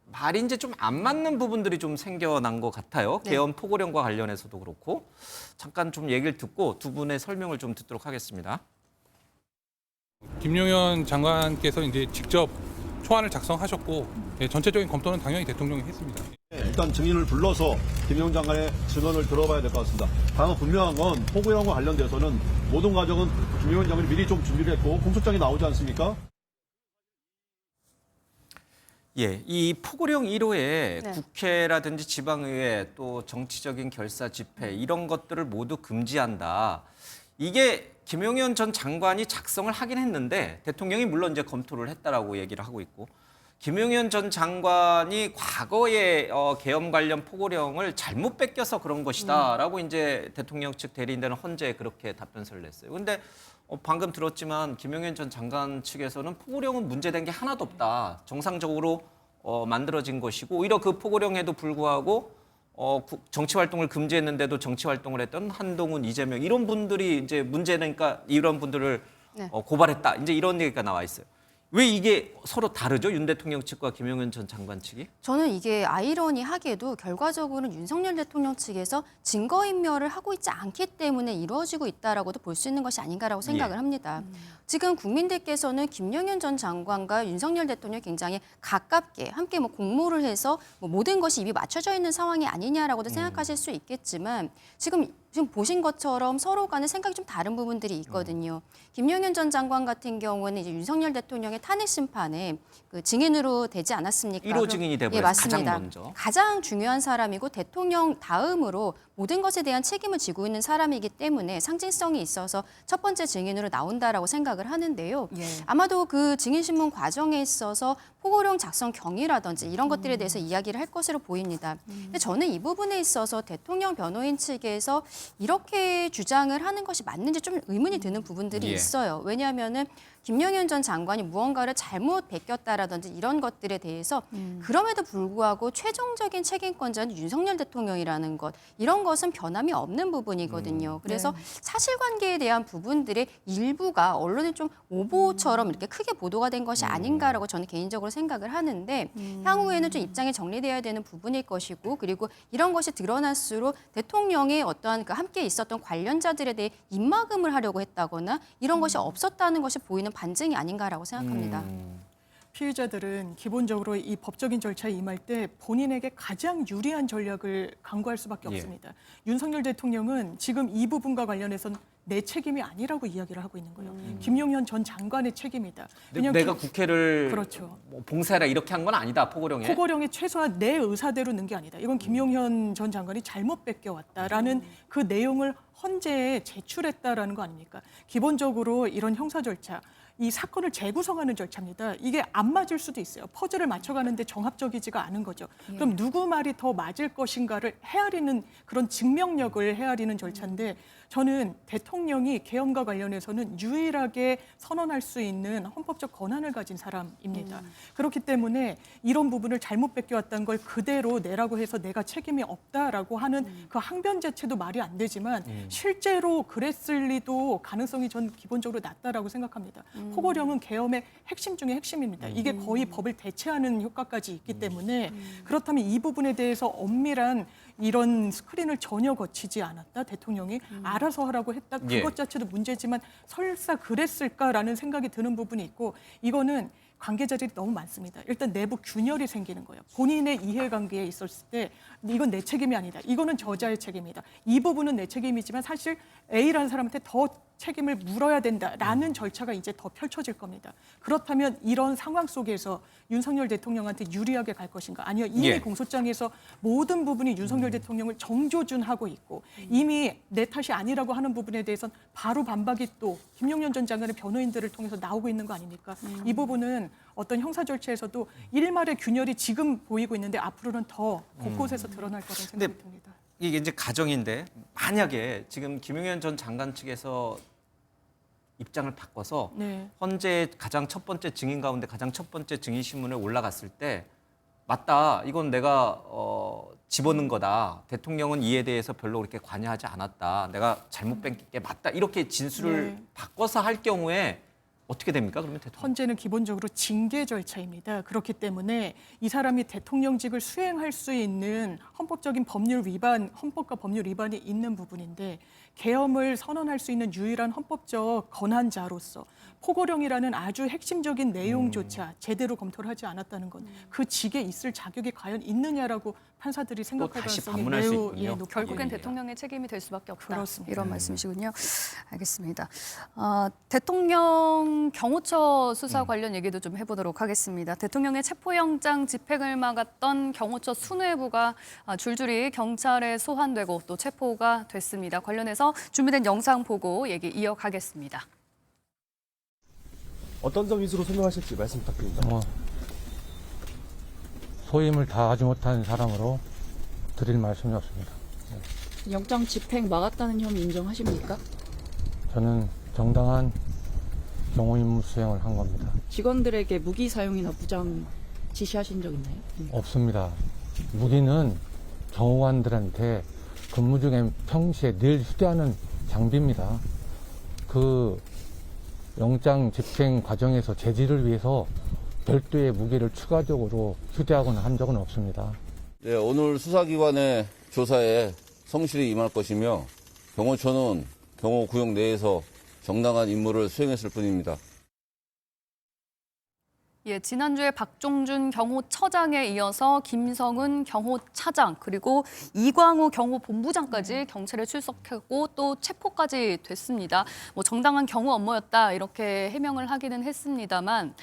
말이 이제 좀 안 맞는 부분들이 좀 생겨난 것 같아요. 네. 개헌 포고령과 관련해서도 그렇고 잠깐 좀 얘기를 듣고 두 분의 설명을 좀 듣도록 하겠습니다. 김용현 장관께서 이제 직접 초안을 작성하셨고 전체적인 검토는 당연히 대통령이 했습니다. 일단 증인을 불러서 김용현 장관의 증언을 들어봐야 될 것 같습니다. 다만 분명한 건 포고령과 관련돼서는 모든 과정은 김용현 장관이 미리 좀 준비를 했고 공소장이 나오지 않습니까? 예, 이 포고령 1호에 네. 국회라든지 지방의회 또 정치적인 결사 집회 이런 것들을 모두 금지한다. 이게 김용현 전 장관이 작성을 하긴 했는데 대통령이 물론 이제 검토를 했다라고 얘기를 하고 있고 김용현 전 장관이 과거에 계엄 관련 포고령을 잘못 뺏겨서 그런 것이다라고 이제 대통령 측 대리인단은 헌재에 그렇게 답변서를 냈어요. 근데 방금 들었지만 김용현 전 장관 측에서는 포고령은 문제된 게 하나도 없다. 정상적으로 만들어진 것이고 오히려 그 포고령에도 불구하고 정치 활동을 금지했는데도 정치 활동을 했던 한동훈, 이재명 이런 분들이 이제 문제니까 이런 분들을 네. 고발했다. 이제 이런 얘기가 나와 있어요. 왜 이게 서로 다르죠? 윤 대통령 측과 김용현 전 장관 측이? 저는 이게 아이러니하게도 결과적으로는 윤석열 대통령 측에서 증거인멸을 하고 있지 않기 때문에 이루어지고 있다라고도 볼 수 있는 것이 아닌가라고 생각을 합니다. 지금 국민들께서는 김용현 전 장관과 윤석열 대통령이 굉장히 가깝게 함께 공모를 해서 모든 것이 입이 맞춰져 있는 상황이 아니냐라고도 생각하실 수 있겠지만 지금 지금 보신 것처럼 서로 간에 생각이 좀 다른 부분들이 있거든요. 김용현 전 장관 같은 경우는 이제 윤석열 대통령의 탄핵 심판에 그 증인으로 되지 않았습니까? 1호 증인이 돼버려서 예, 맞습니다. 가장 먼저. 가장 중요한 사람이고 대통령 다음으로 모든 것에 대한 책임을 지고 있는 사람이기 때문에 상징성이 있어서 첫 번째 증인으로 나온다라고 생각을 하는데요. 예. 아마도 그 증인 신문 과정에 있어서 포고령 작성 경위라든지 이런 것들에 대해서 이야기를 할 것으로 보입니다. 근데 저는 이 부분에 있어서 대통령 변호인 측에서 이렇게 주장을 하는 것이 맞는지 좀 의문이 드는 부분들이 예. 있어요. 왜냐하면은 김용현 전 장관이 무언가를 잘못 베꼈다라든지 이런 것들에 대해서 그럼에도 불구하고 최종적인 책임권자는 윤석열 대통령이라는 것, 이런 것은 변함이 없는 부분이거든요. 그래서 사실관계에 대한 부분들의 일부가 언론에 좀 오보처럼 이렇게 크게 보도가 된 것이 아닌가라고 저는 개인적으로 생각을 하는데 향후에는 좀 입장이 정리돼야 되는 부분일 것이고, 그리고 이런 것이 드러날수록 대통령의 어떠한 그 함께 있었던 관련자들에 대해 입막음을 하려고 했다거나 이런 것이 없었다는 것이 보이는 반증이 아닌가라고 생각합니다. 피해자들은 기본적으로 이 법적인 절차에 임할 때 본인에게 가장 유리한 전략을 강구할 수밖에 예. 없습니다. 윤석열 대통령은 지금 이 부분과 관련해서는 내 책임이 아니라고 이야기를 하고 있는 거예요. 김용현 전 장관의 책임이다. 근데 내가 국회를 그렇죠. 뭐 봉쇄해라 이렇게 한 건 아니다, 포고령에. 포고령이 최소한 내 의사대로 넣은 게 아니다. 이건 김용현 전 장관이 잘못 뺏겨왔다라는 그 내용을 헌재에 제출했다라는 거 아닙니까? 기본적으로 이런 형사 절차, 이 사건을 재구성하는 절차입니다. 이게 안 맞을 수도 있어요. 퍼즐을 맞춰가는데 정합적이지가 않은 거죠. 그럼 누구 말이 더 맞을 것인가를 헤아리는 그런 증명력을 헤아리는 절차인데, 저는 대통령이 계엄과 관련해서는 유일하게 선언할 수 있는 헌법적 권한을 가진 사람입니다. 그렇기 때문에 이런 부분을 잘못 뺏겨왔다는 걸 그대로 내라고 해서 내가 책임이 없다라고 하는 그 항변 자체도 말이 안 되지만 실제로 그랬을 리도 가능성이 전 기본적으로 낮다라고 생각합니다. 포고령은 계엄의 핵심 중에 핵심입니다. 이게 거의 법을 대체하는 효과까지 있기 때문에 그렇다면 이 부분에 대해서 엄밀한 이런 스크린을 전혀 거치지 않았다. 대통령이 알아서 하라고 했다. 예. 그것 자체도 문제지만 설사 그랬을까라는 생각이 드는 부분이 있고, 이거는 관계자들이 너무 많습니다. 일단 내부 균열이 생기는 거예요. 본인의 이해관계에 있었을 때 이건 내 책임이 아니다. 이거는 저자의 책임이다. 이 부분은 내 책임이지만 사실 A라는 사람한테 더 책임을 물어야 된다라는 절차가 이제 더 펼쳐질 겁니다. 그렇다면 이런 상황 속에서 윤석열 대통령한테 유리하게 갈 것인가? 아니요. 이미 예. 공소장에서 모든 부분이 윤석열 대통령을 정조준하고 있고 이미 내 탓이 아니라고 하는 부분에 대해서는 바로 반박이 또 김용현 전 장관의 변호인들을 통해서 나오고 있는 거 아닙니까? 이 부분은 어떤 형사 절차에서도 일말의 균열이 지금 보이고 있는데 앞으로는 더 곳곳에서 드러날 거라는 생각이 듭니다. 이게 이제 가정인데, 만약에 지금 김용현 전 장관 측에서 입장을 바꿔서 네. 헌재 가장 첫 번째 증인 가운데 가장 첫 번째 증인 신문에 올라갔을 때, 맞다, 이건 내가 집어넣은 거다, 대통령은 이에 대해서 별로 그렇게 관여하지 않았다, 내가 잘못 뺀 게 맞다, 이렇게 진술을 네. 바꿔서 할 경우에 어떻게 됩니까? 그러면 대통령? 헌재는 기본적으로 징계 절차입니다. 그렇기 때문에 이 사람이 대통령직을 수행할 수 있는 헌법적인 법률 위반, 헌법과 법률 위반이 있는 부분인데, 계엄을 선언할 수 있는 유일한 헌법적 권한자로서 포고령이라는 아주 핵심적인 내용조차 제대로 검토를 하지 않았다는 건 그 직에 있을 자격이 과연 있느냐라고 판사들이 생각할 다시 가능성이 반문할 수 매우 있군요. 높은 결국엔 예. 대통령의 책임이 될 수밖에 없다. 그렇습니다. 이런 말씀이시군요. 알겠습니다. 대통령 경호처 수사 관련 얘기도 좀 해보도록 하겠습니다. 대통령의 체포영장 집행을 막았던 경호처 수뇌부가 줄줄이 경찰에 소환되고 또 체포가 됐습니다. 관련해서 준비된 영상 보고 얘기 이어가겠습니다. 어떤 점 위주로 설명하실지 말씀 부탁드립니다. 소임을 다하지 못한 사람으로 드릴 말씀이 없습니다. 영장 집행 막았다는 혐의 인정하십니까? 저는 정당한 경호 임무 수행을 한 겁니다. 직원들에게 무기 사용이나 무장 지시하신 적 있나요? 없습니다. 무기는 경호관들한테 근무 중에 평시에 늘 휴대하는 장비입니다. 그 영장 집행 과정에서 제지를 위해서 별도의 무기를 추가적으로 휴대하거나 한 적은 없습니다. 네, 오늘 수사기관의 조사에 성실히 임할 것이며 경호처는 경호구역 내에서 정당한 임무를 수행했을 뿐입니다. 예, 지난주에 박종준 경호처장에 이어서 김성은 경호차장 그리고 이광우 경호본부장까지 경찰에 출석하고 또 체포까지 됐습니다. 뭐 정당한 경호 업무였다 이렇게 해명을 하기는 했습니다만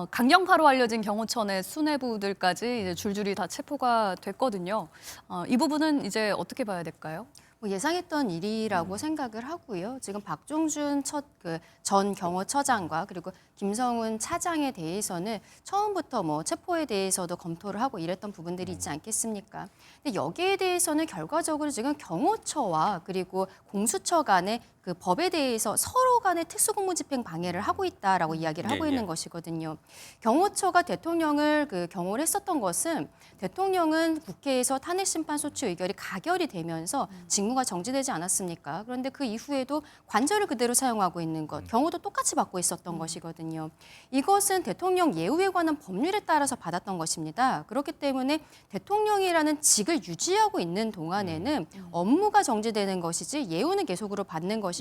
강경파로 알려진 경호처 내 수뇌부들까지 이제 줄줄이 다 체포가 됐거든요. 이 부분은 이제 어떻게 봐야 될까요? 뭐 예상했던 일이라고 생각을 하고요. 지금 박종준 전 경호처장과 그리고 김성훈 차장에 대해서는 처음부터 뭐 체포에 대해서도 검토를 하고 이랬던 부분들이 있지 않겠습니까? 근데 여기에 대해서는 결과적으로 지금 경호처와 그리고 공수처 간의 그 법에 대해서 서로 간의 특수공무집행 방해를 하고 있다라고 이야기를 하고 있는 것이거든요. 경호처가 대통령을 경호를 했었던 것은 대통령은 국회에서 탄핵심판소추 의결이 가결이 되면서 직무가 정지되지 않았습니까? 그런데 그 이후에도 관저를 그대로 사용하고 있는 것, 경호도 똑같이 받고 있었던 것이거든요. 이것은 대통령 예우에 관한 법률에 따라서 받았던 것입니다. 그렇기 때문에 대통령이라는 직을 유지하고 있는 동안에는 업무가 정지되는 것이지 예우는 계속으로 받는 것이고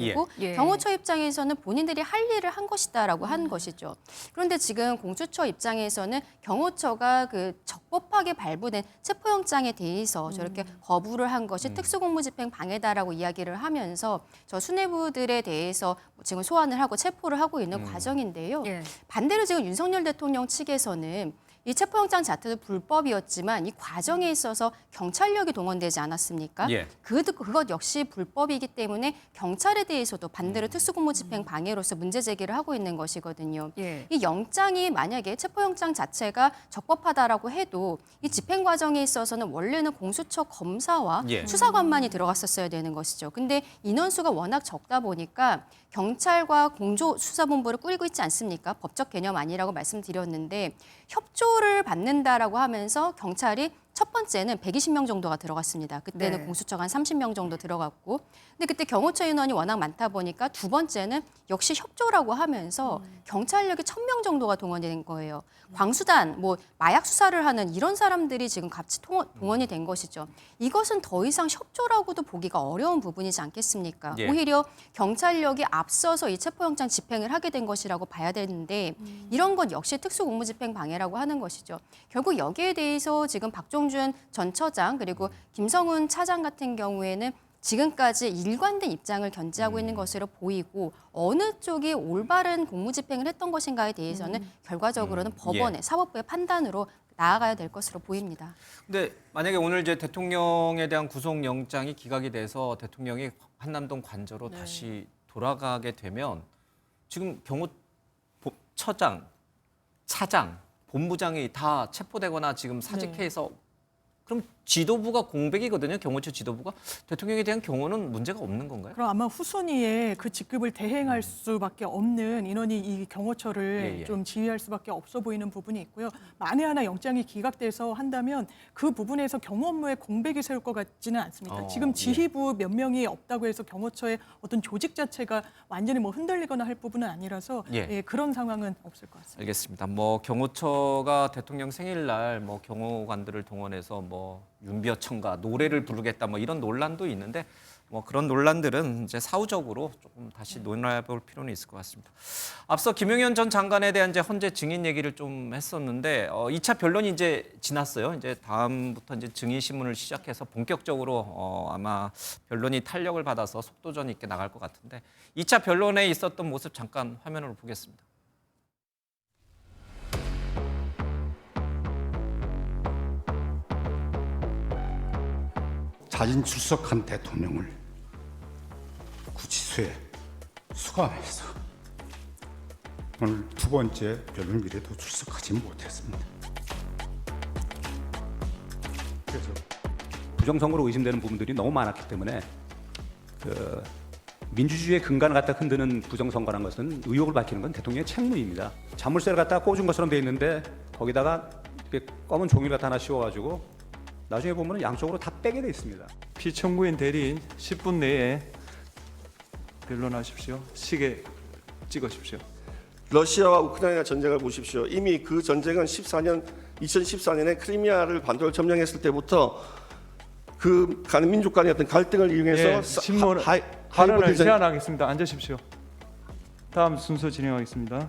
경호처 입장에서는 본인들이 할 일을 한 것이다라고 한 것이죠. 그런데 지금 공수처 입장에서는 경호처가 적법하게 발부된 체포영장에 대해서 저렇게 거부를 한 것이 특수공무집행 방해다라고 이야기를 하면서 저 수뇌부들에 대해서 지금 소환을 하고 체포를 하고 있는 과정인데요. 반대로 지금 윤석열 대통령 측에서는 이 체포영장 자체도 불법이었지만 이 과정에 있어서 경찰력이 동원되지 않았습니까? 그것 역시 불법이기 때문에 경찰에 대해서도 반대로 특수공무집행 방해로서 문제 제기를 하고 있는 것이거든요. 이 영장이 만약에 체포영장 자체가 적법하다라고 해도 이 집행 과정에 있어서는 원래는 공수처 검사와 수사관만이 들어갔었어야 되는 것이죠. 근데 인원수가 워낙 적다 보니까 경찰과 공조수사본부를 꾸리고 있지 않습니까? 법적 개념 아니라고 말씀드렸는데 협조를 받는다라고 하면서 경찰이 첫 번째는 120명 정도가 들어갔습니다. 그때는 공수처가 한 30명 정도 들어갔고, 근데 그때 경호처 인원이 워낙 많다 보니까 두 번째는 역시 협조라고 하면서 경찰력이 1000명 정도가 동원된 거예요. 광수단, 뭐 마약 수사를 하는 이런 사람들이 지금 같이 동원이 된 것이죠. 이것은 더 이상 협조라고도 보기가 어려운 부분이지 않겠습니까? 오히려 경찰력이 앞서서 이 체포영장 집행을 하게 된 것이라고 봐야 되는데 이런 것 역시 특수공무집행 방해라고 하는 것이죠. 결국 여기에 대해서 지금 박종준 전 처장 그리고 김성훈 차장 같은 경우에는 지금까지 일관된 입장을 견지하고 있는 것으로 보이고 어느 쪽이 올바른 공무집행을 했던 것인가에 대해서는 결과적으로는 법원의 사법부의 판단으로 나아가야 될 것으로 보입니다. 근데 만약에 오늘 이제 대통령에 대한 구속영장이 기각이 돼서 대통령이 한남동 관저로 다시 돌아가게 되면 지금 경호처장, 차장, 본부장이 다 체포되거나 지금 사직해서 그럼 지도부가 공백이거든요. 경호처 지도부가. 대통령에 대한 경호는 문제가 없는 건가요? 그럼 아마 후순위에 그 직급을 대행할 수밖에 없는 인원이 이 경호처를 좀 지휘할 수밖에 없어 보이는 부분이 있고요. 만에 하나 영장이 기각돼서 한다면 그 부분에서 경호 업무에 공백이 세울 것 같지는 않습니다. 지금 지휘부 몇 명이 없다고 해서 경호처의 어떤 조직 자체가 완전히 뭐 흔들리거나 할 부분은 아니라서 그런 상황은 없을 것 같습니다. 알겠습니다. 뭐 경호처가 대통령 생일날 뭐 경호관들을 동원해서 뭐 윤비어청가 노래를 부르겠다 뭐 이런 논란도 있는데 뭐 그런 논란들은 이제 사후적으로 조금 다시 논의해볼 필요는 있을 것 같습니다. 앞서 김용현 전 장관에 대한 이제 헌재 증인 얘기를 좀 했었는데 2차 변론이 이제 지났어요. 이제 다음부터 이제 증인 신문을 시작해서 본격적으로 아마 변론이 탄력을 받아서 속도전 있게 나갈 것 같은데 2차 변론에 있었던 모습 잠깐 화면으로 보겠습니다. 자진 출석한 대통령을 구치소에 수감해서 오늘 두 번째 변론일에도 출석하지 못했습니다. 그래서 부정선거로 의심되는 부분들이 너무 많았기 때문에 민주주의의 근간을 갖다 흔드는 부정선거라는 것은 의혹을 밝히는 건 대통령의 책무입니다. 자물쇠를 갖다가 꽂은 것처럼 돼 있는데 거기다가 검은 종이를 갖다 하나 씌워가지고 나중에 보면 양쪽으로 다 빼게 돼 있습니다. 피청구인 대리인 10분 내에 변론하십시오. 시계 찍으십시오. 러시아와 우크라이나 전쟁을 보십시오. 이미 그 전쟁은 2014년에 크리미아를 반도를 점령했을 때부터 그 민족 간의 어떤 갈등을 이용해서 발언을 제한하겠습니다. 앉으십시오. 다음 순서 진행하겠습니다.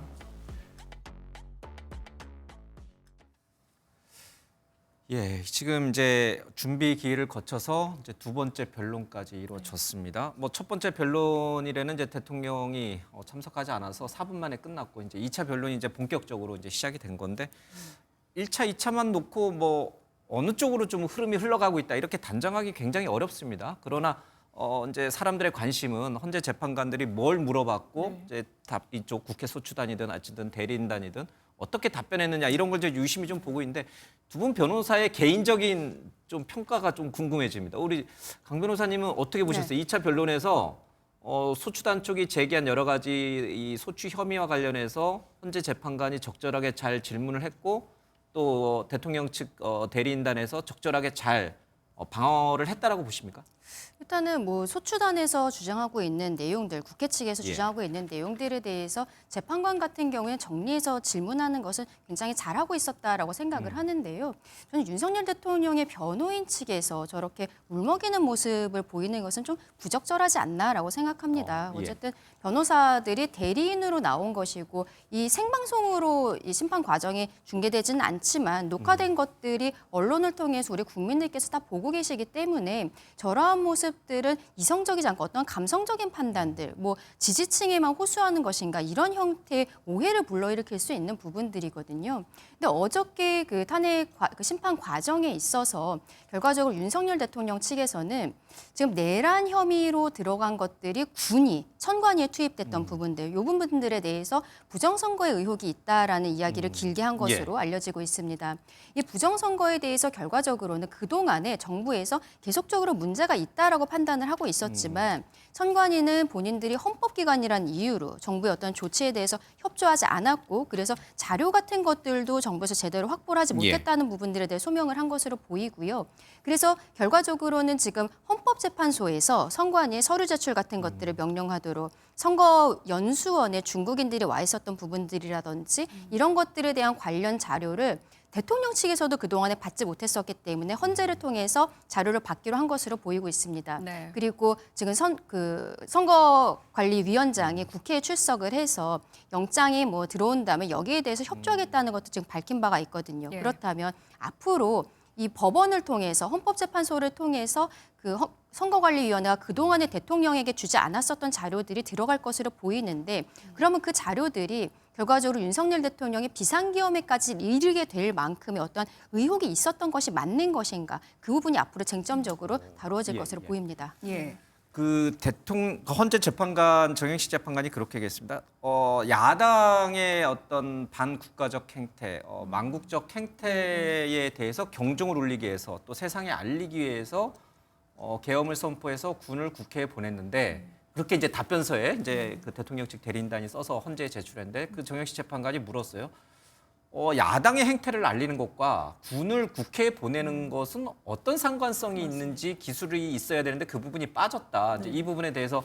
예, 지금 이제 준비 기일을 거쳐서 이제 두 번째 변론까지 이루어졌습니다. 뭐 첫 번째 변론일에는 이제 대통령이 참석하지 않아서 4분 만에 끝났고 이제 2차 변론이 이제 본격적으로 이제 시작이 된 건데 1차, 2차만 놓고 뭐 어느 쪽으로 좀 흐름이 흘러가고 있다 이렇게 단정하기 굉장히 어렵습니다. 그러나 이제 사람들의 관심은 헌재 재판관들이 뭘 물어봤고 이제 이쪽 국회 소추단이든 어쨌든 대리인단이든 어떻게 답변했느냐 이런 걸 이제 유심히 좀 보고 있는데 두 분 변호사의 개인적인 좀 평가가 좀 궁금해집니다. 우리 강 변호사님은 어떻게 보셨어요? 2차 변론에서 소추단 쪽이 제기한 여러 가지 이 소추 혐의와 관련해서 헌재 재판관이 적절하게 잘 질문을 했고 또 대통령 측 대리인단에서 적절하게 잘 방어를 했다라고 보십니까? 일단은 뭐 소추단에서 주장하고 있는 내용들, 국회 측에서 예. 주장하고 있는 내용들에 대해서 재판관 같은 경우에는 정리해서 질문하는 것은 굉장히 잘하고 있었다라고 생각을 하는데요. 저는 윤석열 대통령의 변호인 측에서 저렇게 울먹이는 모습을 보이는 것은 좀 부적절하지 않나라고 생각합니다. 예. 어쨌든 변호사들이 대리인으로 나온 것이고 이 생방송으로 이 심판 과정이 중계되지는 않지만 녹화된 것들이 언론을 통해서 우리 국민들께서 다 보고 계시기 때문에 저러한 모습들은 이성적이지 않고 어떤 감성적인 판단들, 뭐 지지층에만 호소하는 것인가 이런 형태의 오해를 불러일으킬 수 있는 부분들이거든요. 근데 어저께 그 그 심판 과정에 있어서 결과적으로 윤석열 대통령 측에서는 지금 내란 혐의로 들어간 것들이 천관위에 투입됐던 부분들, 이 부분들에 대해서 부정선거의 의혹이 있다라는 이야기를 길게 한 것으로 알려지고 있습니다. 이 부정선거에 대해서 결과적으로는 그동안에 정부에서 계속적으로 문제가 있다라고 판단을 하고 있었지만 선관위는 본인들이 헌법기관이란 이유로 정부의 어떤 조치에 대해서 협조하지 않았고 그래서 자료 같은 것들도 정부에서 제대로 확보를 하지 못했다는 부분들에 대해 소명을 한 것으로 보이고요. 그래서 결과적으로는 지금 헌법재판소에서 선관위의 서류 제출 같은 것들을 명령하도록 선거연수원에 중국인들이 와 있었던 부분들이라든지 이런 것들에 대한 관련 자료를 대통령 측에서도 그동안에 받지 못했었기 때문에 헌재를 통해서 자료를 받기로 한 것으로 보이고 있습니다. 네. 그리고 지금 선거관리위원장이 국회에 출석을 해서 영장이 뭐 들어온다면 여기에 대해서 협조하겠다는 것도 지금 밝힌 바가 있거든요. 예. 그렇다면 앞으로 이 법원을 통해서 헌법재판소를 통해서 그 선거관리위원회가 그동안에 대통령에게 주지 않았었던 자료들이 들어갈 것으로 보이는데 그러면 그 자료들이 결과적으로 윤석열 대통령이 비상계엄에까지 이르게 될 만큼의 어떤 의혹이 있었던 것이 맞는 것인가 그 부분이 앞으로 쟁점적으로 다루어질 것으로 보입니다. 예. 그 헌재 재판관 정영식 재판관이 그렇게 얘기했습니다. 야당의 어떤 반국가적 행태, 망국적 행태에 대해서 경종을 울리기 위해서 또 세상에 알리기 위해서 계엄을 선포해서 군을 국회에 보냈는데 그렇게 이제 답변서에 이제 그 대통령 측 대리인단이 써서 헌재에 제출했는데 그 정영식 재판관이 물었어요. 야당의 행태를 알리는 것과 군을 국회에 보내는 것은 어떤 상관성이 있는지 기술이 있어야 되는데 그 부분이 빠졌다. 이제 이 부분에 대해서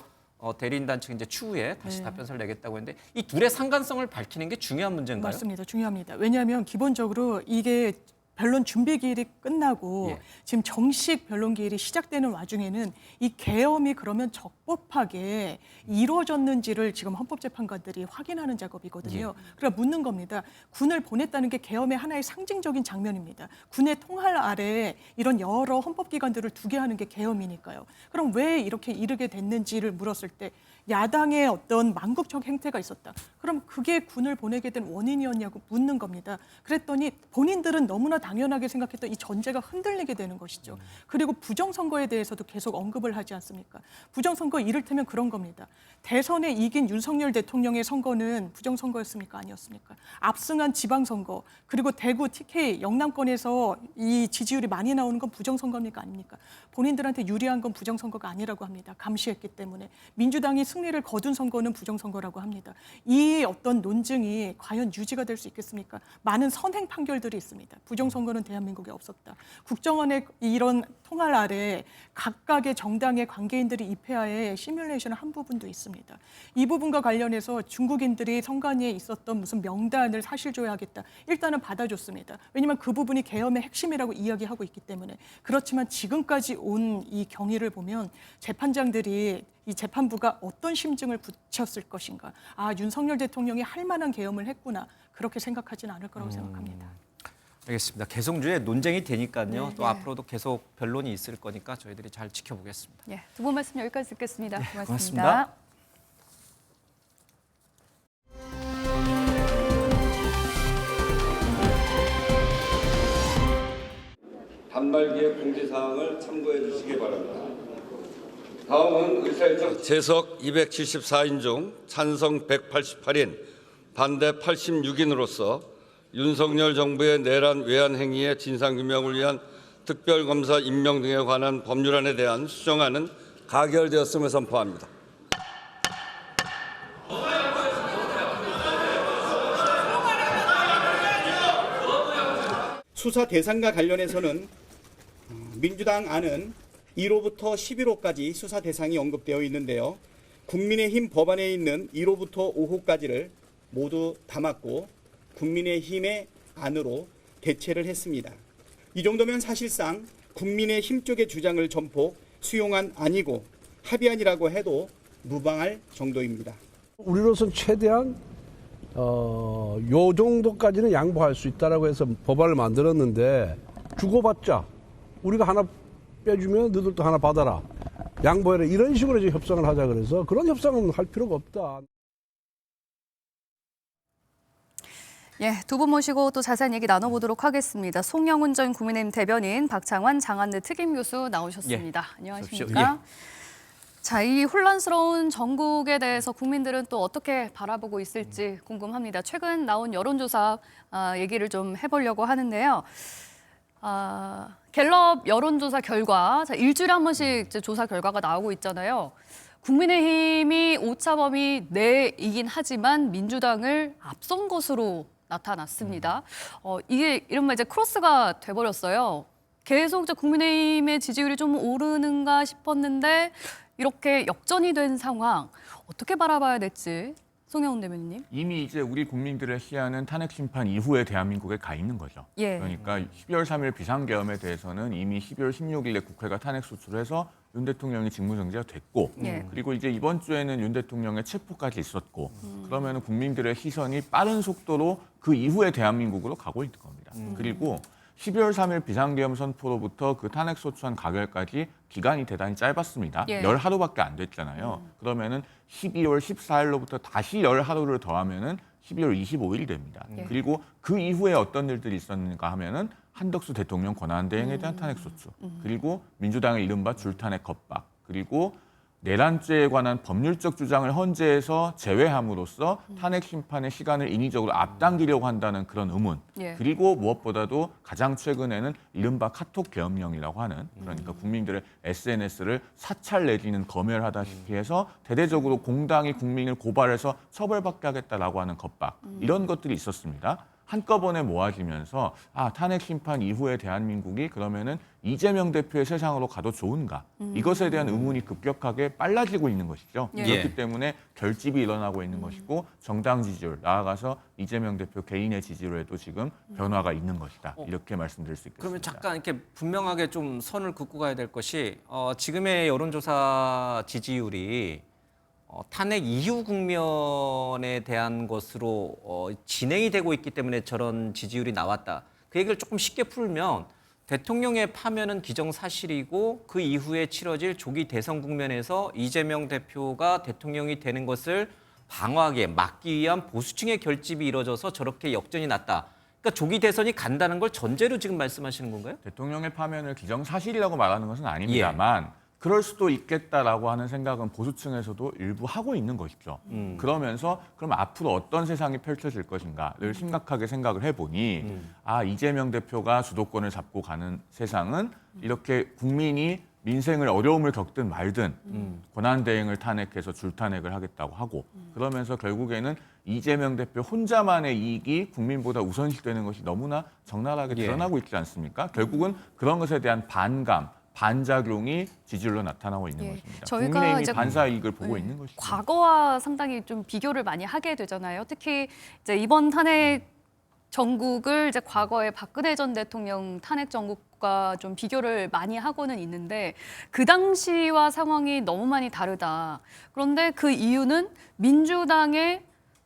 대리인단 측 이제 추후에 다시 답변서를 내겠다고 했는데 이 둘의 상관성을 밝히는 게 중요한 문제인가요? 맞습니다. 중요합니다. 왜냐하면 기본적으로 이게 변론 준비 기일이 끝나고 지금 정식 변론 기일이 시작되는 와중에는 이 계엄이 그러면 적법하게 이루어졌는지를 지금 헌법재판관들이 확인하는 작업이거든요. 그러니까 묻는 겁니다. 군을 보냈다는 게 계엄의 하나의 상징적인 장면입니다. 군의 통할 아래 이런 여러 헌법기관들을 두게 하는 게 계엄이니까요. 그럼 왜 이렇게 이르게 됐는지를 물었을 때 야당의 어떤 망국적 행태가 있었다. 그럼 그게 군을 보내게 된 원인이었냐고 묻는 겁니다. 그랬더니 본인들은 너무나 당연하게 생각했던 이 전제가 흔들리게 되는 것이죠. 그리고 부정선거에 대해서도 계속 언급을 하지 않습니까? 부정선거 이를테면 그런 겁니다. 대선에 이긴 윤석열 대통령의 선거는 부정선거였습니까? 아니었습니까? 압승한 지방선거, 그리고 대구, TK, 영남권에서 이 지지율이 많이 나오는 건 부정선거입니까? 아닙니까? 본인들한테 유리한 건 부정선거가 아니라고 합니다. 감시했기 때문에. 민주당이 승리를 거둔 선거는 부정선거라고 합니다. 이 어떤 논증이 과연 유지가 될 수 있겠습니까? 많은 선행 판결들이 있습니다. 부정선거는 대한민국에 없었다. 국정원의 이런 통할 아래 각각의 정당의 관계인들이 입회하에 시뮬레이션을 한 부분도 있습니다. 이 부분과 관련해서 중국인들이 선관위에 있었던 무슨 명단을 사실조회하겠다. 일단은 받아줬습니다. 왜냐하면 그 부분이 계엄의 핵심이라고 이야기하고 있기 때문에. 그렇지만 지금까지 온 이 경위를 보면 재판장들이 이 재판부가 어떤 심증을 굳혔을 것인가. 아, 윤석열 대통령이 할 만한 계엄을 했구나. 그렇게 생각하지는 않을 거라고 생각합니다. 알겠습니다. 계속 논쟁이 되니까요. 네, 또 네. 앞으로도 계속 변론이 있을 거니까 저희들이 잘 지켜보겠습니다. 예, 두 분 말씀 여기까지 듣겠습니다. 네, 고맙습니다. 고맙습니다. 단말기의 공지사항을 참고해 주시기 바랍니다. 다음은 의사일정 재석 274인 중 찬성 188인, 반대 86인으로서 윤석열 정부의 내란 외환 행위의 진상규명을 위한 특별검사 임명 등에 관한 법률안에 대한 수정안은 가결되었음을 선포합니다. 수사 대상과 관련해서는 민주당 안은 1호부터 11호까지 수사 대상이 언급되어 있는데요. 국민의힘 법안에 있는 1호부터 5호까지를 모두 담았고 국민의힘의 안으로 대체를 했습니다. 이 정도면 사실상 국민의힘 쪽의 주장을 전폭 수용한 아니고 합의안이라고 해도 무방할 정도입니다. 우리로서는 최대한 요 정도까지는 양보할 수 있다라고 해서 법안을 만들었는데 주고받자. 우리가 하나 빼주면 너희들도 하나 받아라. 양보해라. 이런 식으로 이제 협상을 하자 그래서 그런 협상은 할 필요가 없다. 예, 두 분 모시고 또 자세한 얘기 나눠보도록 하겠습니다. 송영훈 전 국민의힘 대변인, 박창환 장한대 특임교수 나오셨습니다. 예, 안녕하십니까? 자, 이 혼란스러운 전국에 대해서 국민들은 또 어떻게 바라보고 있을지 궁금합니다. 최근 나온 여론조사 얘기를 좀 해보려고 하는데요. 갤럽 여론조사 결과, 자, 일주일에 한 번씩 이제 조사 결과가 나오고 있잖아요. 국민의힘이 오차범위 내이긴 하지만 민주당을 앞선 것으로 나타났습니다. 이게 이른바 이제 크로스가 돼버렸어요. 계속 이제 국민의힘의 지지율이 좀 오르는가 싶었는데 이렇게 역전이 된 상황 어떻게 바라봐야 될지 송영훈 대변인님. 이미 이제 우리 국민들의 시야는 탄핵 심판 이후에 대한민국에 가 있는 거죠. 예. 그러니까 12월 3일 비상계엄에 대해서는 이미 12월 16일에 국회가 탄핵 소추를 해서 윤 대통령이 직무정지가 됐고 예. 그리고 이제 이번 주에는 윤 대통령의 체포까지 있었고 그러면 국민들의 시선이 빠른 속도로 그 이후에 대한민국으로 가고 있는 겁니다. 그리고 12월 3일 비상계엄 선포로부터 그 탄핵 소추안 가결까지 기간이 대단히 짧았습니다. 예. 10하루밖에 안 됐잖아요. 그러면은 12월 14일로부터 다시 10하루를 더하면은 12월 25일이 됩니다. 예. 그리고 그 이후에 어떤 일들이 있었는가 하면은 한덕수 대통령 권한대행에 대한 탄핵 소추, 그리고 민주당의 이른바 줄탄핵 겁박, 그리고 내란죄에 관한 법률적 주장을 헌재에서 제외함으로써 탄핵 심판의 시간을 인위적으로 앞당기려고 한다는 그런 의문. 예. 그리고 무엇보다도 가장 최근에는 이른바 카톡 계엄령이라고 하는, 그러니까 국민들의 SNS를 사찰 내지는 검열하다시피 해서 대대적으로 공당이 국민을 고발해서 처벌받게 하겠다라고 하는 겁박. 이런 것들이 있었습니다. 한꺼번에 모아지면서 탄핵 심판 이후에 대한민국이 그러면은 이재명 대표의 세상으로 가도 좋은가? 이것에 대한 의문이 급격하게 빨라지고 있는 것이죠. 예. 그렇기 때문에 결집이 일어나고 있는 것이고 정당 지지율, 나아가서 이재명 대표 개인의 지지율에도 지금 변화가 있는 것이다. 이렇게 말씀드릴 수 있겠습니다. 그러면 잠깐 이렇게 분명하게 좀 선을 긋고 가야 될 것이 지금의 여론조사 지지율이 탄핵 이후 국면에 대한 것으로 진행이 되고 있기 때문에 저런 지지율이 나왔다. 그 얘기를 조금 쉽게 풀면 대통령의 파면은 기정사실이고 그 이후에 치러질 조기 대선 국면에서 이재명 대표가 대통령이 되는 것을 방어하게 막기 위한 보수층의 결집이 이뤄져서 저렇게 역전이 났다. 그러니까 조기 대선이 간다는 걸 전제로 지금 말씀하시는 건가요? 대통령의 파면을 기정사실이라고 말하는 것은 아닙니다만 그럴 수도 있겠다라고 하는 생각은 보수층에서도 일부 하고 있는 것이죠. 그러면서 그럼 앞으로 어떤 세상이 펼쳐질 것인가를 심각하게 생각을 해보니 이재명 대표가 주도권을 잡고 가는 세상은 이렇게 국민이 민생을 어려움을 겪든 말든 권한대행을 탄핵해서 줄탄핵을 하겠다고 하고 그러면서 결국에는 이재명 대표 혼자만의 이익이 국민보다 우선시되는 것이 너무나 적나라하게 드러나고 있지 않습니까? 결국은 그런 것에 대한 반감, 반작용이 지지율로 나타나고 있는 것입니다. 저희가 국민의힘이 이제 반사 이익을 보고 있는 것이죠. 과거와 상당히 좀 비교를 많이 하게 되잖아요. 특히 이제 이번 탄핵 전국을 이제 과거의 박근혜 전 대통령 탄핵 전국과 좀 비교를 많이 하고는 있는데 그 당시와 상황이 너무 많이 다르다. 그런데 그 이유는 민주당의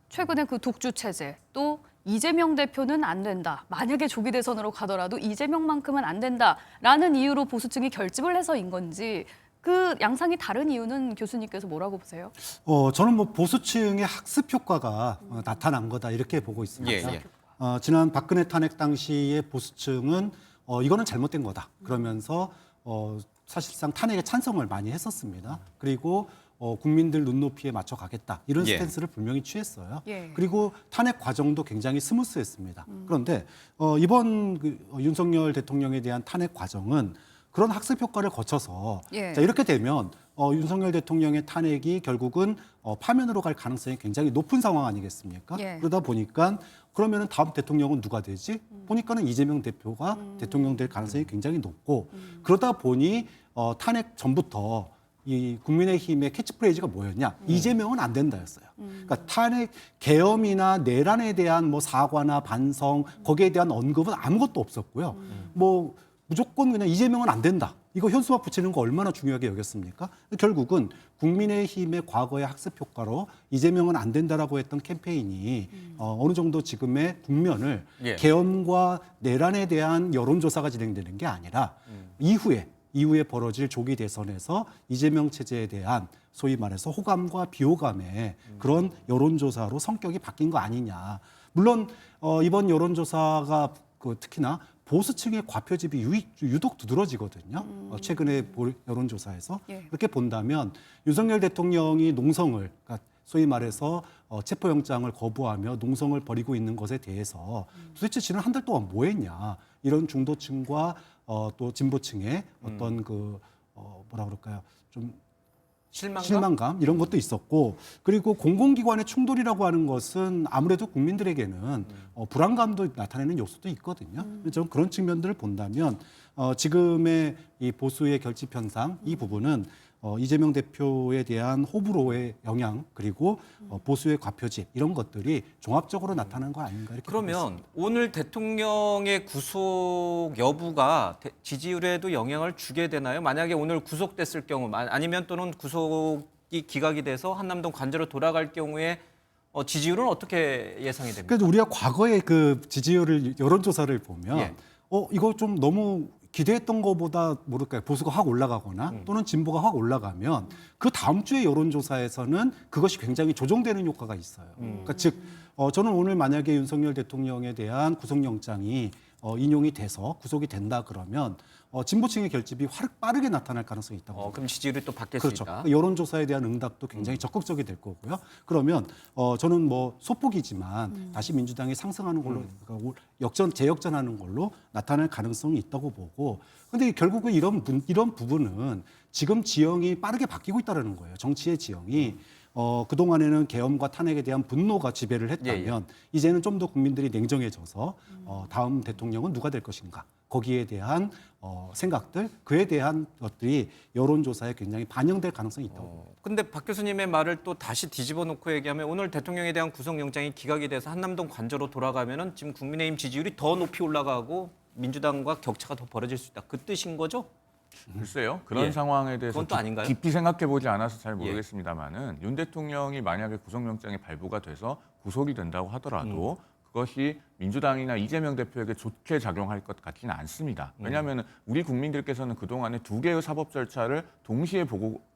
최근에 그 독주 체제 또 이재명 대표는 안 된다. 만약에 조기 대선으로 가더라도 이재명만큼은 안 된다라는 이유로 보수층이 결집을 해서인 건지 그 양상이 다른 이유는 교수님께서 뭐라고 보세요? 저는 뭐 보수층의 학습 효과가 나타난 거다 이렇게 보고 있습니다. 예. 지난 박근혜 탄핵 당시의 보수층은 이거는 잘못된 거다. 그러면서 사실상 탄핵에 찬성을 많이 했었습니다. 그리고 국민들 눈높이에 맞춰 가겠다. 이런 예. 스탠스를 분명히 취했어요. 예. 그리고 탄핵 과정도 굉장히 스무스했습니다. 그런데 이번 윤석열 대통령에 대한 탄핵 과정은 그런 학습 효과를 거쳐서 예. 자, 이렇게 되면 윤석열 대통령의 탄핵이 결국은 파면으로 갈 가능성이 굉장히 높은 상황 아니겠습니까? 예. 그러다 보니까 그러면은 다음 대통령은 누가 되지? 보니까는 이재명 대표가 대통령 될 가능성이 굉장히 높고 그러다 보니 탄핵 전부터 이 국민의힘의 캐치프레이즈가 뭐였냐? 이재명은 안 된다였어요. 그러니까 탄핵 계엄이나 내란에 대한 뭐 사과나 반성 거기에 대한 언급은 아무것도 없었고요. 뭐 무조건 그냥 이재명은 안 된다. 이거 현수막 붙이는 거 얼마나 중요하게 여겼습니까? 결국은 국민의힘의 과거의 학습 효과로 이재명은 안 된다라고 했던 캠페인이 어느 정도 지금의 국면을 예. 계엄과 내란에 대한 여론조사가 진행되는 게 아니라 이후에 벌어질 조기 대선에서 이재명 체제에 대한 소위 말해서 호감과 비호감의 그런 여론조사로 성격이 바뀐 거 아니냐. 물론 이번 여론조사가 특히나 보수층의 과표집이 유독 두드러지거든요. 최근에 여론조사에서 예. 그렇게 본다면 윤석열 대통령이 농성을 그러니까 소위 말해서 체포영장을 거부하며 농성을 벌이고 있는 것에 대해서 도대체 지난 한 달 동안 뭐 했냐. 이런 중도층과 또 진보층의 어떤 뭐라 그럴까요? 좀 실망감 이런 것도 있었고 그리고 공공기관의 충돌이라고 하는 것은 아무래도 국민들에게는 불안감도 나타내는 요소도 있거든요. 좀 그런 측면들을 본다면 지금의 이 보수의 결집 현상 이 부분은 이재명 대표에 대한 호불호의 영향 그리고 보수의 과표집 이런 것들이 종합적으로 나타나는 거 아닌가 이렇게 그러면 보겠습니다. 오늘 대통령의 구속 여부가 지지율에도 영향을 주게 되나요? 만약에 오늘 구속됐을 경우 아니면 또는 구속이 기각이 돼서 한남동 관저로 돌아갈 경우에 지지율은 어떻게 예상이 됩니까? 그래도 우리가 과거의 그 지지율을 여론조사를 보면 예. 이거 좀 너무 기대했던 것보다 모를까요 보수가 확 올라가거나 또는 진보가 확 올라가면 그 다음 주에 여론조사에서는 그것이 굉장히 조정되는 효과가 있어요. 그러니까 즉 저는 오늘 만약에 윤석열 대통령에 대한 구속영장이 인용이 돼서 구속이 된다 그러면 진보층의 결집이 빠르게 나타날 가능성이 있다고 봅니다. 그럼 지지율이 또 바뀔 그렇죠. 수 있다. 여론조사에 대한 응답도 굉장히 적극적이 될 거고요. 그러면 저는 뭐 소폭이지만 다시 민주당이 상승하는 걸로 그러니까 재역전하는 걸로 나타날 가능성이 있다고 보고 근데 결국은 이런 부분은 지금 지형이 빠르게 바뀌고 있다는 거예요. 정치의 지형이. 그동안에는 계엄과 탄핵에 대한 분노가 지배를 했다면 이제는 좀 더 국민들이 냉정해져서 다음 대통령은 누가 될 것인가 거기에 대한 생각들 그에 대한 것들이 여론조사에 굉장히 반영될 가능성이 있다고 근데 박 교수님의 말을 또 다시 뒤집어 놓고 얘기하면 오늘 대통령에 대한 구속영장이 기각이 돼서 한남동 관저로 돌아가면은 지금 국민의힘 지지율이 더 높이 올라가고 민주당과 격차가 더 벌어질 수 있다. 그 뜻인 거죠? 글쎄요. 그런 예. 상황에 대해서 그건 또 아닌가요? 깊이 생각해보지 않아서 잘 모르겠습니다만은 윤 대통령이 만약에 구속영장이 발부가 돼서 구속이 된다고 하더라도 그것이 민주당이나 이재명 대표에게 좋게 작용할 것 같지는 않습니다. 왜냐하면 우리 국민들께서는 그동안에 두 개의 사법 절차를 동시에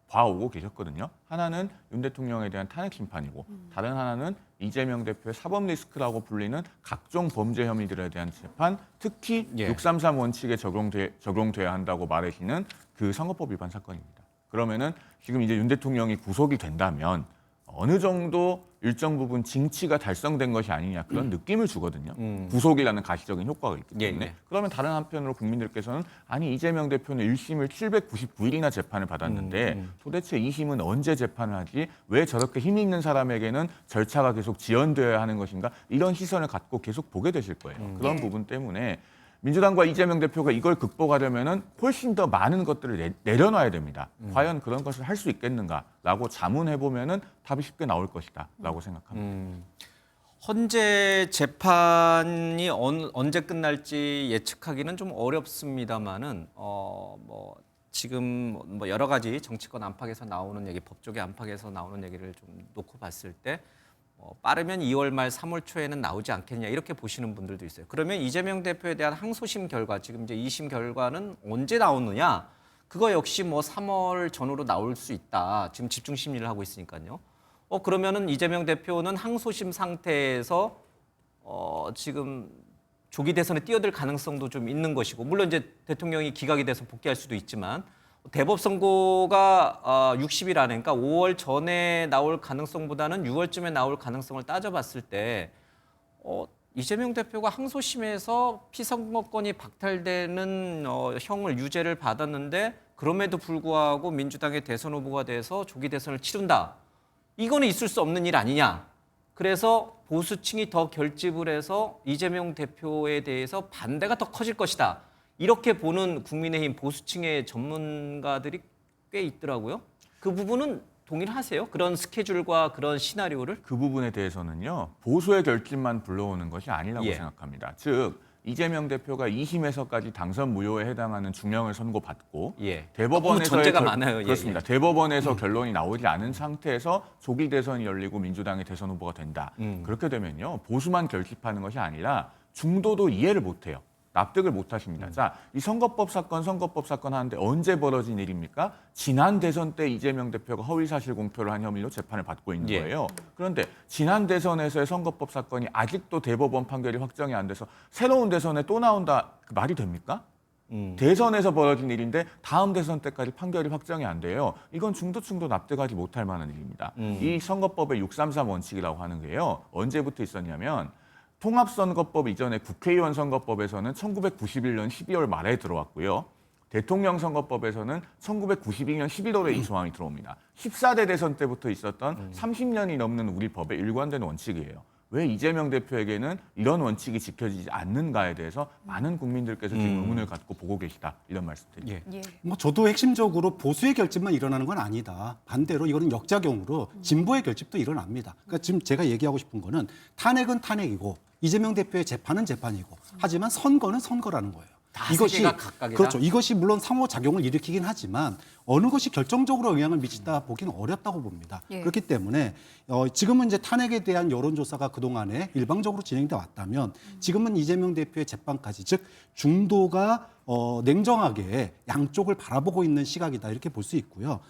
봐오고 계셨거든요. 하나는 윤 대통령에 대한 탄핵 심판이고 다른 하나는 이재명 대표의 사법 리스크라고 불리는 각종 범죄 혐의들에 대한 재판, 특히 633 원칙에 적용돼야 한다고 말하시는 그 선거법 위반 사건입니다. 그러면은 지금 이제 윤 대통령이 구속이 된다면 어느 정도 일정 부분 징치가 달성된 것이 아니냐 그런 느낌을 주거든요. 구속이라는 가시적인 효과가 있기 때문에. 그러면 다른 한편으로 국민들께서는 아니 이재명 대표는 1심을 799일이나 재판을 받았는데 도대체 2심은 언제 재판을 하지? 왜 저렇게 힘이 있는 사람에게는 절차가 계속 지연되어야 하는 것인가? 이런 시선을 갖고 계속 보게 되실 거예요. 그런 부분 때문에 민주당과 이재명 대표가 이걸 극복하려면은 훨씬 더 많은 것들을 내려놔야 됩니다. 과연 그런 것을 할 수 있겠는가라고 자문해 보면은 답이 쉽게 나올 것이다라고 생각합니다. 헌재 재판이 언제 끝날지 예측하기는 좀 어렵습니다만은 뭐 지금 뭐 여러 가지 정치권 안팎에서 나오는 얘기, 법조계 안팎에서 나오는 얘기를 좀 놓고 봤을 때 빠르면 2월 말 3월 초에는 나오지 않겠냐 이렇게 보시는 분들도 있어요. 그러면 이재명 대표에 대한 항소심 결과, 지금 이제 2심 결과는 언제 나오느냐? 그거 역시 뭐 3월 전후로 나올 수 있다. 지금 집중 심리를 하고 있으니까요. 그러면은 이재명 대표는 항소심 상태에서 지금 조기 대선에 뛰어들 가능성도 좀 있는 것이고, 물론 이제 대통령이 기각이 돼서 복귀할 수도 있지만 대법 선고가 60일 안에, 그러니까 5월 전에 나올 가능성보다는 6월쯤에 나올 가능성을 따져봤을 때 이재명 대표가 항소심에서 피선거권이 박탈되는 형을 유죄를 받았는데 그럼에도 불구하고 민주당의 대선 후보가 돼서 조기 대선을 치른다. 이거는 있을 수 없는 일 아니냐. 그래서 보수층이 더 결집을 해서 이재명 대표에 대해서 반대가 더 커질 것이다. 이렇게 보는 국민의힘 보수층의 전문가들이 꽤 있더라고요. 그 부분은 동일하세요? 그런 스케줄과 그런 시나리오를? 그 부분에 대해서는요. 보수의 결집만 불러오는 것이 아니라고 생각합니다. 즉 이재명 대표가 2심에서까지 당선 무효에 해당하는 중형을 선고받고 대법원에서의 전제가 많아요. 그렇습니다. 대법원에서 결론이 나오지 않은 상태에서 조기 대선이 열리고 민주당의 대선 후보가 된다. 그렇게 되면요. 보수만 결집하는 것이 아니라 중도도 이해를 못해요. 납득을 못하십니다. 자, 이 선거법 사건 하는데 언제 벌어진 일입니까? 지난 대선 때 이재명 대표가 허위사실 공표를 한 혐의로 재판을 받고 있는 거예요. 그런데 지난 대선에서의 선거법 사건이 아직도 대법원 판결이 확정이 안 돼서 새로운 대선에 또 나온다. 그 말이 됩니까? 대선에서 벌어진 일인데 다음 대선 때까지 판결이 확정이 안 돼요. 이건 중도층도 납득하지 못할 만한 일입니다. 이 선거법의 633 원칙이라고 하는 게요. 언제부터 있었냐면 통합선거법 이전에 국회의원 선거법에서는 1991년 12월 말에 들어왔고요. 대통령 선거법에서는 1992년 11월에 이 조항이 들어옵니다. 14대 대선 때부터 있었던 30년이 넘는 우리 법의 일관된 원칙이에요. 왜 이재명 대표에게는 이런 원칙이 지켜지지 않는가에 대해서 많은 국민들께서 지금 의문을 갖고 보고 계시다. 이런 말씀드립니다. 뭐 저도 핵심적으로 보수의 결집만 일어나는 건 아니다. 반대로 이거는 역작용으로 진보의 결집도 일어납니다. 그러니까 지금 제가 얘기하고 싶은 거는 탄핵은 탄핵이고 이재명 대표의 재판은 재판이고 하지만 선거는 선거라는 거예요. 이것이 각각이다? 그렇죠. 이것이 물론 상호작용을 일으키긴 하지만 어느 것이 결정적으로 영향을 미친다 보기는 어렵다고 봅니다. 그렇기 때문에 지금은 이제 탄핵에 대한 여론조사가 그동안에 일방적으로 진행돼 왔다면 지금은 이재명 대표의 재판까지, 즉 중도가 냉정하게 양쪽을 바라보고 있는 시각이다 이렇게 볼 수 있고요.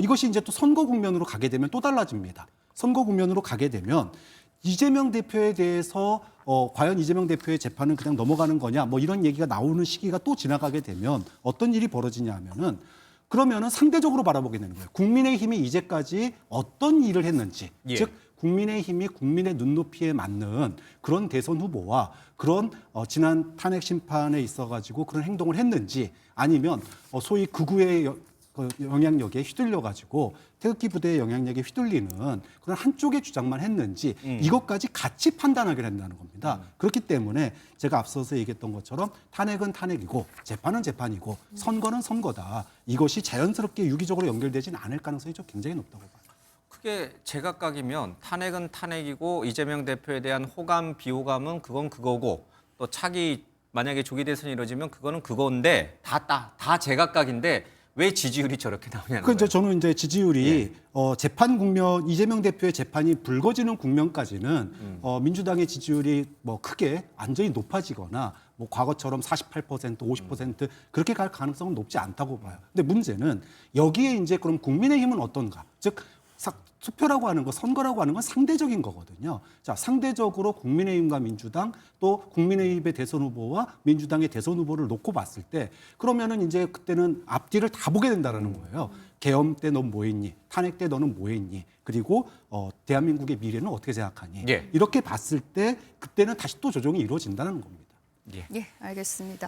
이것이 이제 또 선거 국면으로 가게 되면 또 달라집니다. 선거 국면으로 가게 되면 이재명 대표에 대해서 과연 이재명 대표의 재판은 그냥 넘어가는 거냐 뭐 이런 얘기가 나오는 시기가 또 지나가게 되면 어떤 일이 벌어지냐 하면은 그러면은 상대적으로 바라보게 되는 거예요. 국민의힘이 이제까지 어떤 일을 했는지, 즉 국민의힘이 국민의 눈높이에 맞는 그런 대선 후보와 그런 지난 탄핵 심판에 있어가지고 그런 행동을 했는지, 아니면 소위 극우의 영향력에 휘둘려가지고 태극기 부대의 영향력에 휘둘리는 그런 한쪽의 주장만 했는지 이것까지 같이 판단하게 된다는 겁니다. 그렇기 때문에 제가 앞서서 얘기했던 것처럼 탄핵은 탄핵이고 재판은 재판이고 선거는 선거다. 이것이 자연스럽게 유기적으로 연결되지는 않을 가능성이 좀 굉장히 높다고 봐요. 그게 제각각이면 탄핵은 탄핵이고 이재명 대표에 대한 호감, 비호감은 그건 그거고 또 차기 만약에 조기 대선이 이루어지면 그거는 그건데 다 제각각인데 왜 지지율이 저렇게 나오냐는 거예요. 이제 저는 이제 지지율이 재판 국면, 이재명 대표의 재판이 불거지는 국면까지는 민주당의 지지율이 뭐 크게 안전히 높아지거나 뭐 과거처럼 48%, 50% 그렇게 갈 가능성은 높지 않다고 봐요. 근데 문제는 여기에 이제 그럼 국민의힘은 어떤가? 즉 투표라고 하는 거, 선거라고 하는 건 상대적인 거거든요. 자, 상대적으로 국민의힘과 민주당 또 국민의힘의 대선 후보와 민주당의 대선 후보를 놓고 봤을 때 그러면은 이제 그때는 앞뒤를 다 보게 된다는 거예요. 계엄 때 넌 뭐 했니? 탄핵 때 너는 뭐 했니? 그리고 대한민국의 미래는 어떻게 생각하니? 이렇게 봤을 때 그때는 다시 또 조정이 이루어진다는 겁니다. 예, 알겠습니다.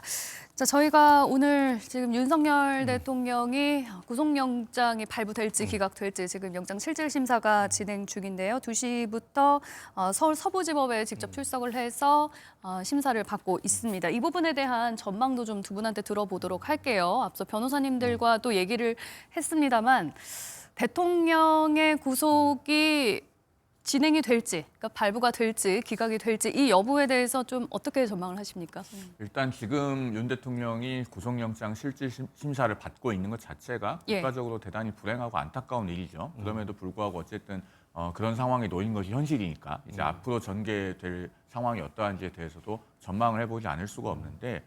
자, 저희가 오늘 지금 윤석열 대통령이 구속영장이 발부될지 기각될지 지금 영장 실질 심사가 진행 중인데요. 2시부터 서울 서부지법에 직접 출석을 해서 심사를 받고 있습니다. 이 부분에 대한 전망도 좀 두 분한테 들어보도록 할게요. 앞서 변호사님들과 또 얘기를 했습니다만 대통령의 구속이 진행이 될지, 그러니까 발부가 될지, 기각이 될지 이 여부에 대해서 좀 어떻게 전망을 하십니까? 일단 지금 윤 대통령이 구속영장 실질 심사를 받고 있는 것 자체가 국가적으로 대단히 불행하고 안타까운 일이죠. 그럼에도 불구하고 어쨌든 그런 상황에 놓인 것이 현실이니까 이제 앞으로 전개될 상황이 어떠한지에 대해서도 전망을 해보지 않을 수가 없는데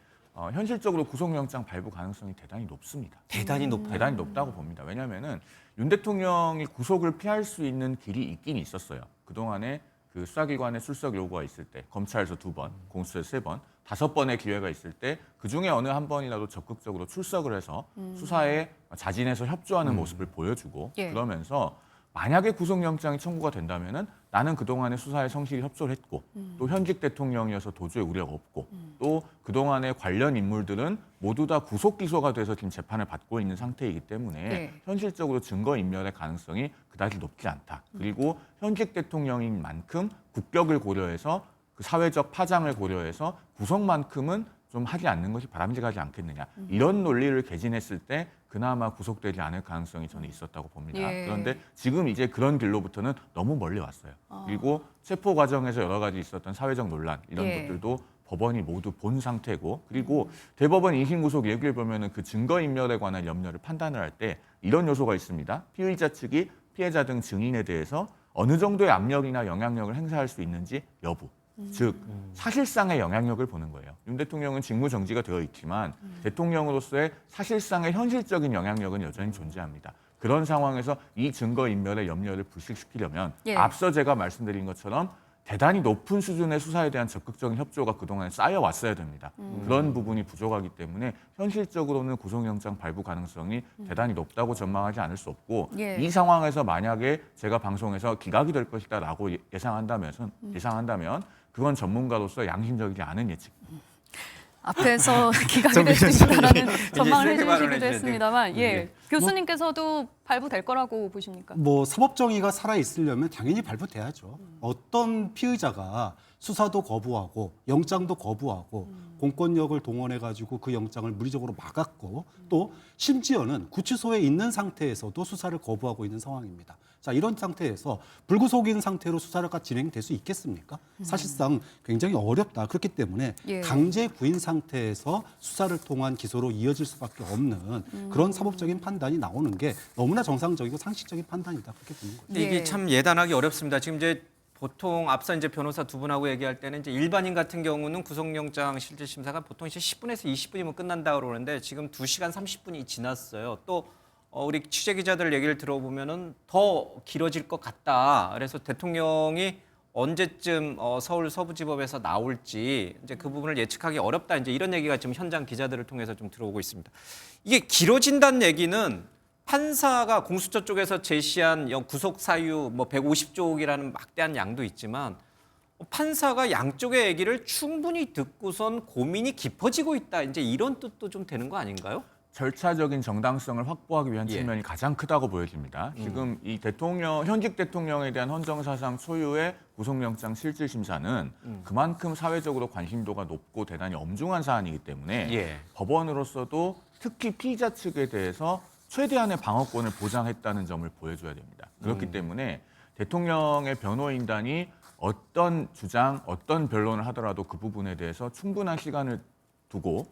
현실적으로 구속영장 발부 가능성이 대단히 높습니다. 대단히 높아요. 대단히 높다고 봅니다. 왜냐하면은 윤 대통령이 구속을 피할 수 있는 길이 있긴 있었어요. 그동안에 그 수사기관에 출석 요구가 있을 때 검찰에서 2번, 공수처에서 3번, 5번의 기회가 있을 때 그중에 어느 한 번이라도 적극적으로 출석을 해서 수사에 자진해서 협조하는 모습을 보여주고 예. 그러면서 만약에 구속영장이 청구가 된다면은 나는 그동안의 수사에 성실히 협조를 했고 또 현직 대통령이어서 도저히 우려가 없고 또 그동안의 관련 인물들은 모두 다 구속 기소가 돼서 지금 재판을 받고 있는 상태이기 때문에 네. 현실적으로 증거인멸의 가능성이 그다지 높지 않다. 그리고 현직 대통령인 만큼 국격을 고려해서 그 사회적 파장을 고려해서 구속만큼은 좀 하지 않는 것이 바람직하지 않겠느냐. 이런 논리를 개진했을 때 그나마 구속되지 않을 가능성이 저는 있었다고 봅니다. 예. 그런데 지금 이제 그런 길로부터는 너무 멀리 왔어요. 그리고 체포 과정에서 여러 가지 있었던 사회적 논란 이런 예. 것들도 법원이 모두 본 상태고 그리고 대법원 2심 구속 얘기를 보면은 그 증거인멸에 관한 염려를 판단을 할 때 이런 요소가 있습니다. 피의자 측이 피해자 등 증인에 대해서 어느 정도의 압력이나 영향력을 행사할 수 있는지 여부. 즉 사실상의 영향력을 보는 거예요. 윤 대통령은 직무정지가 되어 있지만 대통령으로서의 사실상의 현실적인 영향력은 여전히 존재합니다. 그런 상황에서 이 증거인멸의 염려를 불식시키려면 예. 앞서 제가 말씀드린 것처럼 대단히 높은 수준의 수사에 대한 적극적인 협조가 그동안 쌓여왔어야 됩니다. 그런 부분이 부족하기 때문에 현실적으로는 구속영장 발부 가능성이 대단히 높다고 전망하지 않을 수 없고 예. 이 상황에서 만약에 제가 방송에서 기각이 될 것이다라고 예상한다면 그건 전문가로서 양심적이지 않은 예측. 앞에서 기각이 될 수 있다라는 전망을 세게 발언을 해주시기도 해주셨는데. 했습니다만, 예, 교수님께서도 발부될 거라고 보십니까? 뭐 사법 정의가 살아 있으려면 당연히 발부돼야죠. 어떤 피의자가 수사도 거부하고 영장도 거부하고 공권력을 동원해 가지고 그 영장을 물리적으로 막았고 또 심지어는 구치소에 있는 상태에서도 수사를 거부하고 있는 상황입니다. 자, 이런 상태에서 불구속인 상태로 수사가 진행될 수 있겠습니까? 사실상 굉장히 어렵다. 그렇기 때문에 예. 강제 구인 상태에서 수사를 통한 기소로 이어질 수밖에 없는 그런 사법적인 판단이 나오는 게 너무나 정상적이고 상식적인 판단이다. 그렇게 보는 거죠. 근데 이게 참 예단하기 어렵습니다. 지금 이제 보통 앞서 이제 변호사 두 분하고 얘기할 때는 이제 일반인 같은 경우는 구속영장 실질 심사가 보통 이제 10분에서 20분이면 끝난다고 그러는데 지금 2시간 30분이 지났어요. 또 우리 취재 기자들 얘기를 들어보면은 더 길어질 것 같다. 그래서 대통령이 언제쯤 서울 서부지법에서 나올지 이제 그 부분을 예측하기 어렵다. 이제 이런 얘기가 지금 현장 기자들을 통해서 좀 들어오고 있습니다. 이게 길어진다는 얘기는 판사가 공수처 쪽에서 제시한 구속 사유 뭐 150쪽이라는 막대한 양도 있지만 판사가 양쪽의 얘기를 충분히 듣고선 고민이 깊어지고 있다. 이제 이런 뜻도 좀 되는 거 아닌가요? 절차적인 정당성을 확보하기 위한 측면이 가장 크다고 보여집니다. 지금 이 현직 대통령에 대한 헌정사상 초유의 구속영장 실질심사는 그만큼 사회적으로 관심도가 높고 대단히 엄중한 사안이기 때문에 법원으로서도 특히 피의자 측에 대해서 최대한의 방어권을 보장했다는 점을 보여줘야 됩니다. 그렇기 때문에 대통령의 변호인단이 어떤 주장, 어떤 변론을 하더라도 그 부분에 대해서 충분한 시간을 두고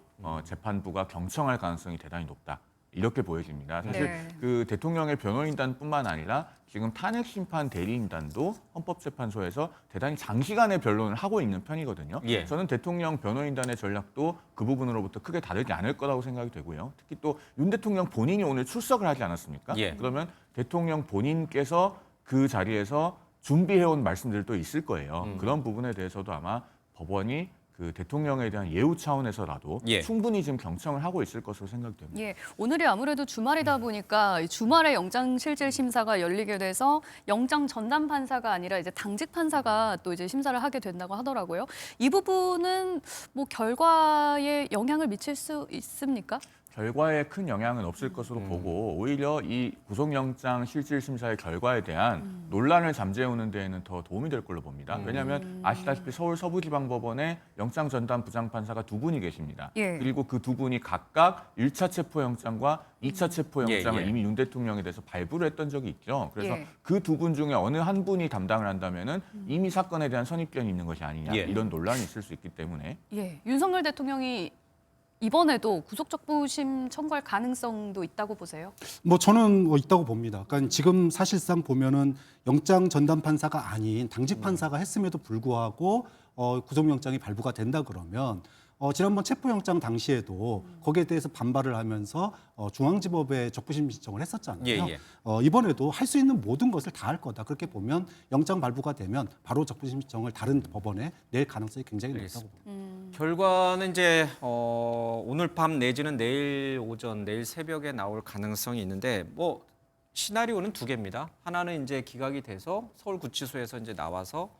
재판부가 경청할 가능성이 대단히 높다. 이렇게 보여집니다. 사실 그 대통령의 변호인단뿐만 아니라 지금 탄핵심판 대리인단도 헌법재판소에서 대단히 장시간의 변론을 하고 있는 편이거든요. 저는 대통령 변호인단의 전략도 그 부분으로부터 크게 다르지 않을 거라고 생각이 되고요. 특히 또 윤 대통령 본인이 오늘 출석을 하지 않았습니까? 그러면 대통령 본인께서 그 자리에서 준비해온 말씀들도 있을 거예요. 그런 부분에 대해서도 아마 법원이 그 대통령에 대한 예우 차원에서라도 충분히 지금 경청을 하고 있을 것으로 생각됩니다. 예, 오늘이 아무래도 주말이다 보니까 주말에 영장 실질 심사가 열리게 돼서 영장 전담 판사가 아니라 이제 당직 판사가 또 이제 심사를 하게 된다고 하더라고요. 이 부분은 뭐 결과에 영향을 미칠 수 있습니까? 결과에 큰 영향은 없을 것으로 보고 오히려 이 구속영장 실질심사의 결과에 대한 논란을 잠재우는 데에는 더 도움이 될 걸로 봅니다. 왜냐하면 아시다시피 서울 서부지방법원에 영장 전담 부장판사가 2분이 계십니다. 그리고 그 2분이 각각 1차 체포영장과 2차 체포영장을 이미 윤 대통령에 대해서 발부를 했던 적이 있죠. 그래서 그 2분 중에 어느 한 분이 담당을 한다면은 이미 사건에 대한 선입견이 있는 것이 아니냐 이런 논란이 있을 수 있기 때문에 윤석열 대통령이 이번에도 구속적부심 청구할 가능성도 있다고 보세요? 뭐 저는 있다고 봅니다. 그러니까 지금 사실상 보면은 영장 전담 판사가 아닌 당직 판사가 했음에도 불구하고 구속영장이 발부가 된다 그러면 지난번 체포영장 당시에도 거기에 대해서 반발을 하면서 중앙지법에 적부심 신청을 했었잖아요. 예. 이번에도 할 수 있는 모든 것을 다 할 거다. 그렇게 보면 영장 발부가 되면 바로 적부심 신청을 다른 법원에 낼 가능성이 굉장히 높다고 봅니다. 결과는 이제 오늘 밤 내지는 내일 오전, 내일 새벽에 나올 가능성이 있는데 뭐 시나리오는 두 개입니다. 하나는 이제 기각이 돼서 서울구치소에서 이제 나와서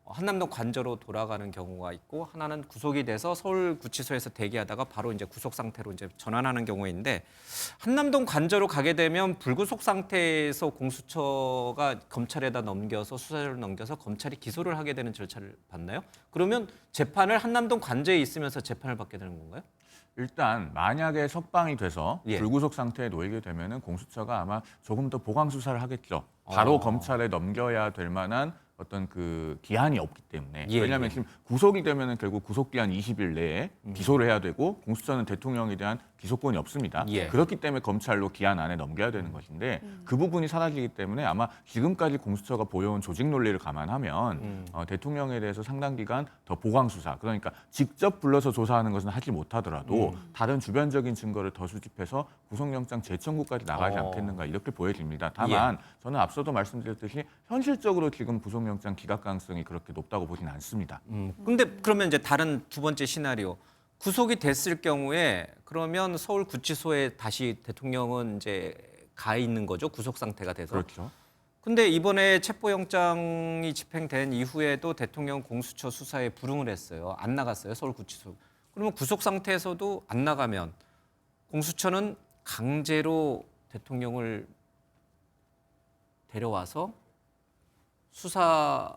한남동 관저로 돌아가는 경우가 있고, 하나는 구속이 돼서 서울구치소에서 대기하다가 바로 이제 구속 상태로 이제 전환하는 경우인데, 한남동 관저로 가게 되면 불구속 상태에서 공수처가 검찰에다 넘겨서 수사를 넘겨서 검찰이 기소를 하게 되는 절차를 받나요? 그러면 재판을 한남동 관저에 있으면서 재판을 받게 되는 건가요? 일단 만약에 석방이 돼서 예. 불구속 상태에 놓이게 되면은 공수처가 아마 조금 더 보강 수사를 하겠죠. 바로 검찰에 넘겨야 될 만한 어떤 그 기한이 없기 때문에. 예, 왜냐하면 예. 지금 구속이 되면은 결국 구속 기한 20일 내에 기소를 해야 되고, 공수처는 대통령에 대한 기소권이 없습니다. 예. 그렇기 때문에 검찰로 기한 안에 넘겨야 되는 것인데, 그 부분이 사라지기 때문에 아마 지금까지 공수처가 보여온 조직 논리를 감안하면 대통령에 대해서 상당 기간 더 보강 수사, 그러니까 직접 불러서 조사하는 것은 하지 못하더라도 다른 주변적인 증거를 더 수집해서 구속영장 재청구까지 나가지 않겠는가, 이렇게 보여집니다. 다만 저는 앞서도 말씀드렸듯이 현실적으로 지금 구속영장 기각 가능성이 그렇게 높다고 보지는 않습니다. 근데 그러면 이제 다른 두 번째 시나리오, 구속이 됐을 경우에 그러면 서울구치소에 다시 대통령은 이제 가 있는 거죠, 구속 상태가 돼서. 그렇죠. 근데 이번에 체포영장이 집행된 이후에도 대통령 공수처 수사에 불응을 했어요. 안 나갔어요, 서울구치소. 그러면 구속 상태에서도 안 나가면 공수처는 강제로 대통령을 데려와서 수사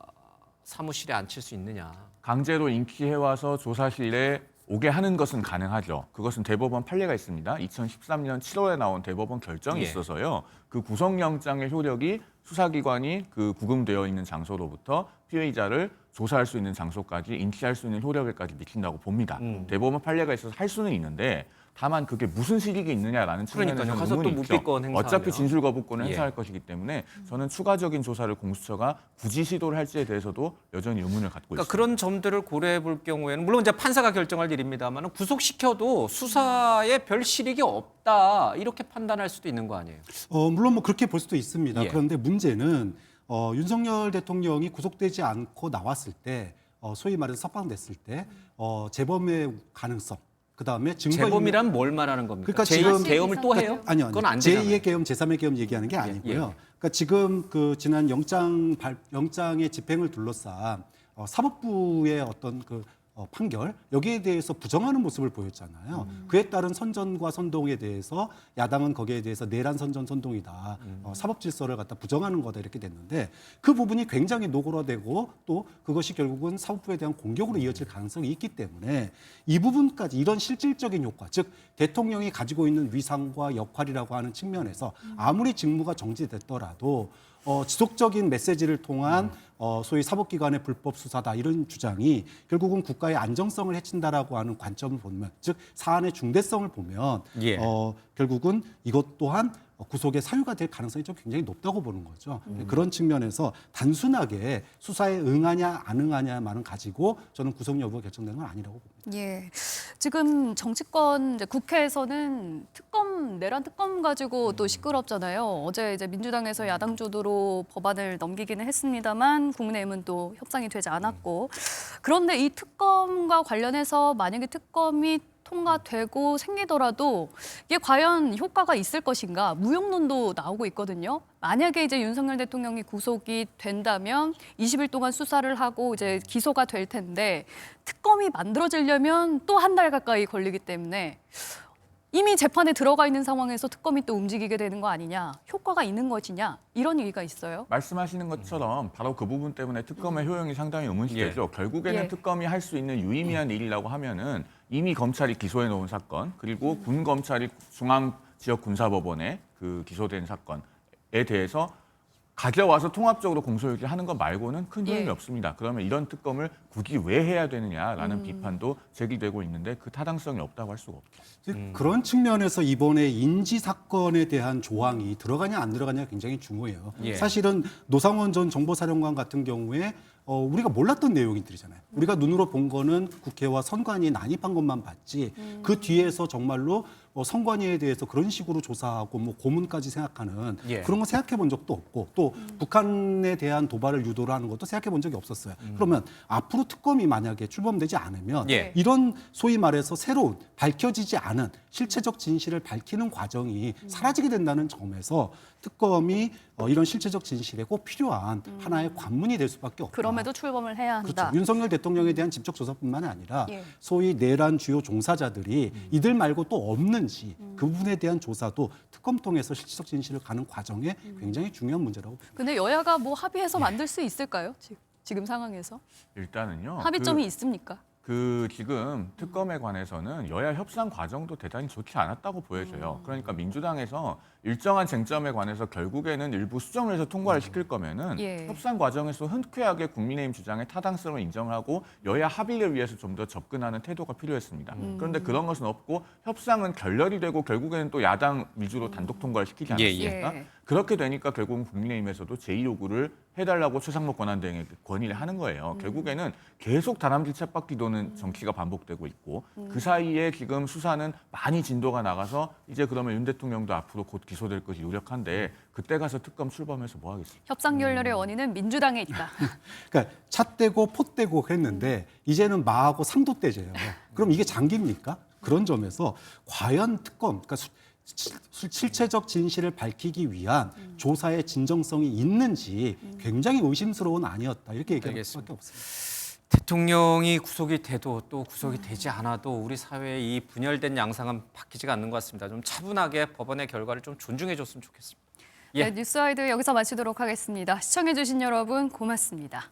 사무실에 앉힐 수 있느냐. 강제로 인기해와서 조사실에 오게 하는 것은 가능하죠. 그것은 대법원 판례가 있습니다. 2013년 7월에 나온 대법원 결정이 예. 있어서요. 그 구속영장의 효력이 수사기관이 그 구금되어 있는 장소로부터 피의자를 조사할 수 있는 장소까지 인치할 수 있는 효력을까지 미친다고 봅니다. 대법원 판례가 있어서 할 수는 있는데, 다만 그게 무슨 실익이 있느냐라는 측면에서 그러니까요. 가서 또 의문이 있죠. 묵비권 행사하면. 어차피 진술 거부권을 예. 행사할 것이기 때문에 저는 추가적인 조사를 공수처가 굳이 시도를 할지에 대해서도 여전히 의문을 갖고 그러니까 있습니다. 그런 점들을 고려해 볼 경우에는 물론 이제 판사가 결정할 일입니다만 구속시켜도 수사에 별 실익이 없다, 이렇게 판단할 수도 있는 거 아니에요? 물론 뭐 그렇게 볼 수도 있습니다. 예. 그런데 문제는 윤석열 대통령이 구속되지 않고 나왔을 때, 소위 말해서 석방됐을 때 재범의 가능성, 그다음에 증거 재범이란 뭘 말하는 겁니까? 그러니까 제2 지금 계엄을 또 해요? 아니요. 그건 안 되잖아요. 제2의 계엄, 제3의 계엄 얘기하는 게 아니고요. 예. 그러니까 지금 그 지난 영장의 집행을 둘러싼 사법부의 어떤 그 판결, 여기에 대해서 부정하는 모습을 보였잖아요. 그에 따른 선전과 선동에 대해서 야당은 거기에 대해서 내란 선전 선동이다, 사법 질서를 갖다 부정하는 거다, 이렇게 됐는데, 그 부분이 굉장히 노골화되고 또 그것이 결국은 사법부에 대한 공격으로 이어질 가능성이 있기 때문에 이 부분까지, 이런 실질적인 효과, 즉 대통령이 가지고 있는 위상과 역할이라고 하는 측면에서 아무리 직무가 정지됐더라도 지속적인 메시지를 통한 소위 사법기관의 불법 수사다, 이런 주장이 결국은 국가의 안정성을 해친다라고 하는 관점을 보면, 즉 사안의 중대성을 보면 예. 결국은 이것 또한 구속의 사유가 될 가능성이 좀 굉장히 높다고 보는 거죠. 그런 측면에서 단순하게 수사에 응하냐 안 응하냐만은 가지고 저는 구속 여부가 결정되는 건 아니라고 봅니다. 예, 지금 정치권 이제 국회에서는 내란 특검 가지고 또 시끄럽잖아요. 어제 이제 민주당에서 야당 주도로 법안을 넘기기는 했습니다만 국민의힘은 또 협상이 되지 않았고, 그런데 이 특검과 관련해서 만약에 특검이 통과되고 생기더라도 이게 과연 효과가 있을 것인가, 무용론도 나오고 있거든요. 만약에 이제 윤석열 대통령이 구속이 된다면 20일 동안 수사를 하고 이제 기소가 될 텐데, 특검이 만들어지려면 또 한 달 가까이 걸리기 때문에 이미 재판에 들어가 있는 상황에서 특검이 또 움직이게 되는 거 아니냐, 효과가 있는 것이냐, 이런 얘기가 있어요. 말씀하시는 것처럼 바로 그 부분 때문에 특검의 효용이 상당히 의문시되죠. 결국에는 예. 특검이 할 수 있는 유의미한 일이라고 하면은 이미 검찰이 기소해 놓은 사건, 그리고 군 검찰이 중앙 지역 군사법원에 그 기소된 사건에 대해서 가져와서 통합적으로 공소유지를 하는 것 말고는 큰 소용이 예. 없습니다. 그러면 이런 특검을 굳이 왜 해야 되느냐라는 비판도 제기되고 있는데 그 타당성이 없다고 할 수가 없죠. 그런 측면에서 이번에 인지 사건에 대한 조항이 들어가냐 안 들어가냐가 굉장히 중요해요. 예. 사실은 노상원 전 정보사령관 같은 경우에 우리가 몰랐던 내용들이잖아요. 우리가 눈으로 본 거는 국회와 선관위 난입한 것만 봤지 그 뒤에서 정말로 선관위에 대해서 그런 식으로 조사하고 뭐 고문까지 생각하는 예. 그런 거 생각해 본 적도 없고 또 북한에 대한 도발을 유도를 하는 것도 생각해 본 적이 없었어요. 그러면 앞으로 특검이 만약에 출범되지 않으면 예. 이런 소위 말해서 새로운 밝혀지지 않은 실체적 진실을 밝히는 과정이 사라지게 된다는 점에서 특검이 이런 실체적 진실에 꼭 필요한 하나의 관문이 될 수밖에 없다. 그럼에도 출범을 해야 한다. 그렇죠. 윤석열 대통령에 대한 직접 조사뿐만 아니라 예. 소위 내란 주요 종사자들이 이들 말고 또 없는지 그 부분에 대한 조사도 특검 통해서 실질적 진실을 가는 과정에 굉장히 중요한 문제라고 봅니다. 근데 여야가 뭐 합의해서 만들 수 있을까요? 지금 상황에서 일단은요. 합의점이 있습니까? 지금 특검에 관해서는 여야 협상 과정도 대단히 좋지 않았다고 보여져요. 그러니까 민주당에서 일정한 쟁점에 관해서 결국에는 일부 수정을 해서 통과를 시킬 거면은 예. 협상 과정에서 흔쾌하게 국민의힘 주장의 타당성을 인정하고 여야 합의를 위해서 좀 더 접근하는 태도가 필요했습니다. 그런데 그런 것은 없고 협상은 결렬이 되고 결국에는 또 야당 위주로 단독 통과를 시키지 않았습니까? 예. 그렇게 되니까 결국은 국민의힘에서도 제2요구를 해달라고 최상목 권한대행에게 건의를 하는 거예요. 결국에는 계속 다람쥐 쳇바퀴 도는 정치가 반복되고 있고 그 사이에 지금 수사는 많이 진도가 나가서 이제 그러면 윤 대통령도 앞으로 곧 기소될 것이 유력한데 그때 가서 특검 출범해서 뭐 하겠습니까? 협상 결렬의 원인은 민주당에 있다. 그러니까 차 떼고 포 떼고 했는데 이제는 마하고 상도 떼져요. 그럼 이게 장기입니까? 그런 점에서 과연 특검, 그러니까 실체적 진실을 밝히기 위한 조사의 진정성이 있는지 굉장히 의심스러운 아니었다. 이렇게 얘기할 수밖에 없습니다. 대통령이 구속이 돼도 또 구속이 되지 않아도 우리 사회의 이 분열된 양상은 바뀌지가 않는 것 같습니다. 좀 차분하게 법원의 결과를 좀 존중해 줬으면 좋겠습니다. 예. 네, 뉴스와이드 여기서 마치도록 하겠습니다. 시청해 주신 여러분 고맙습니다.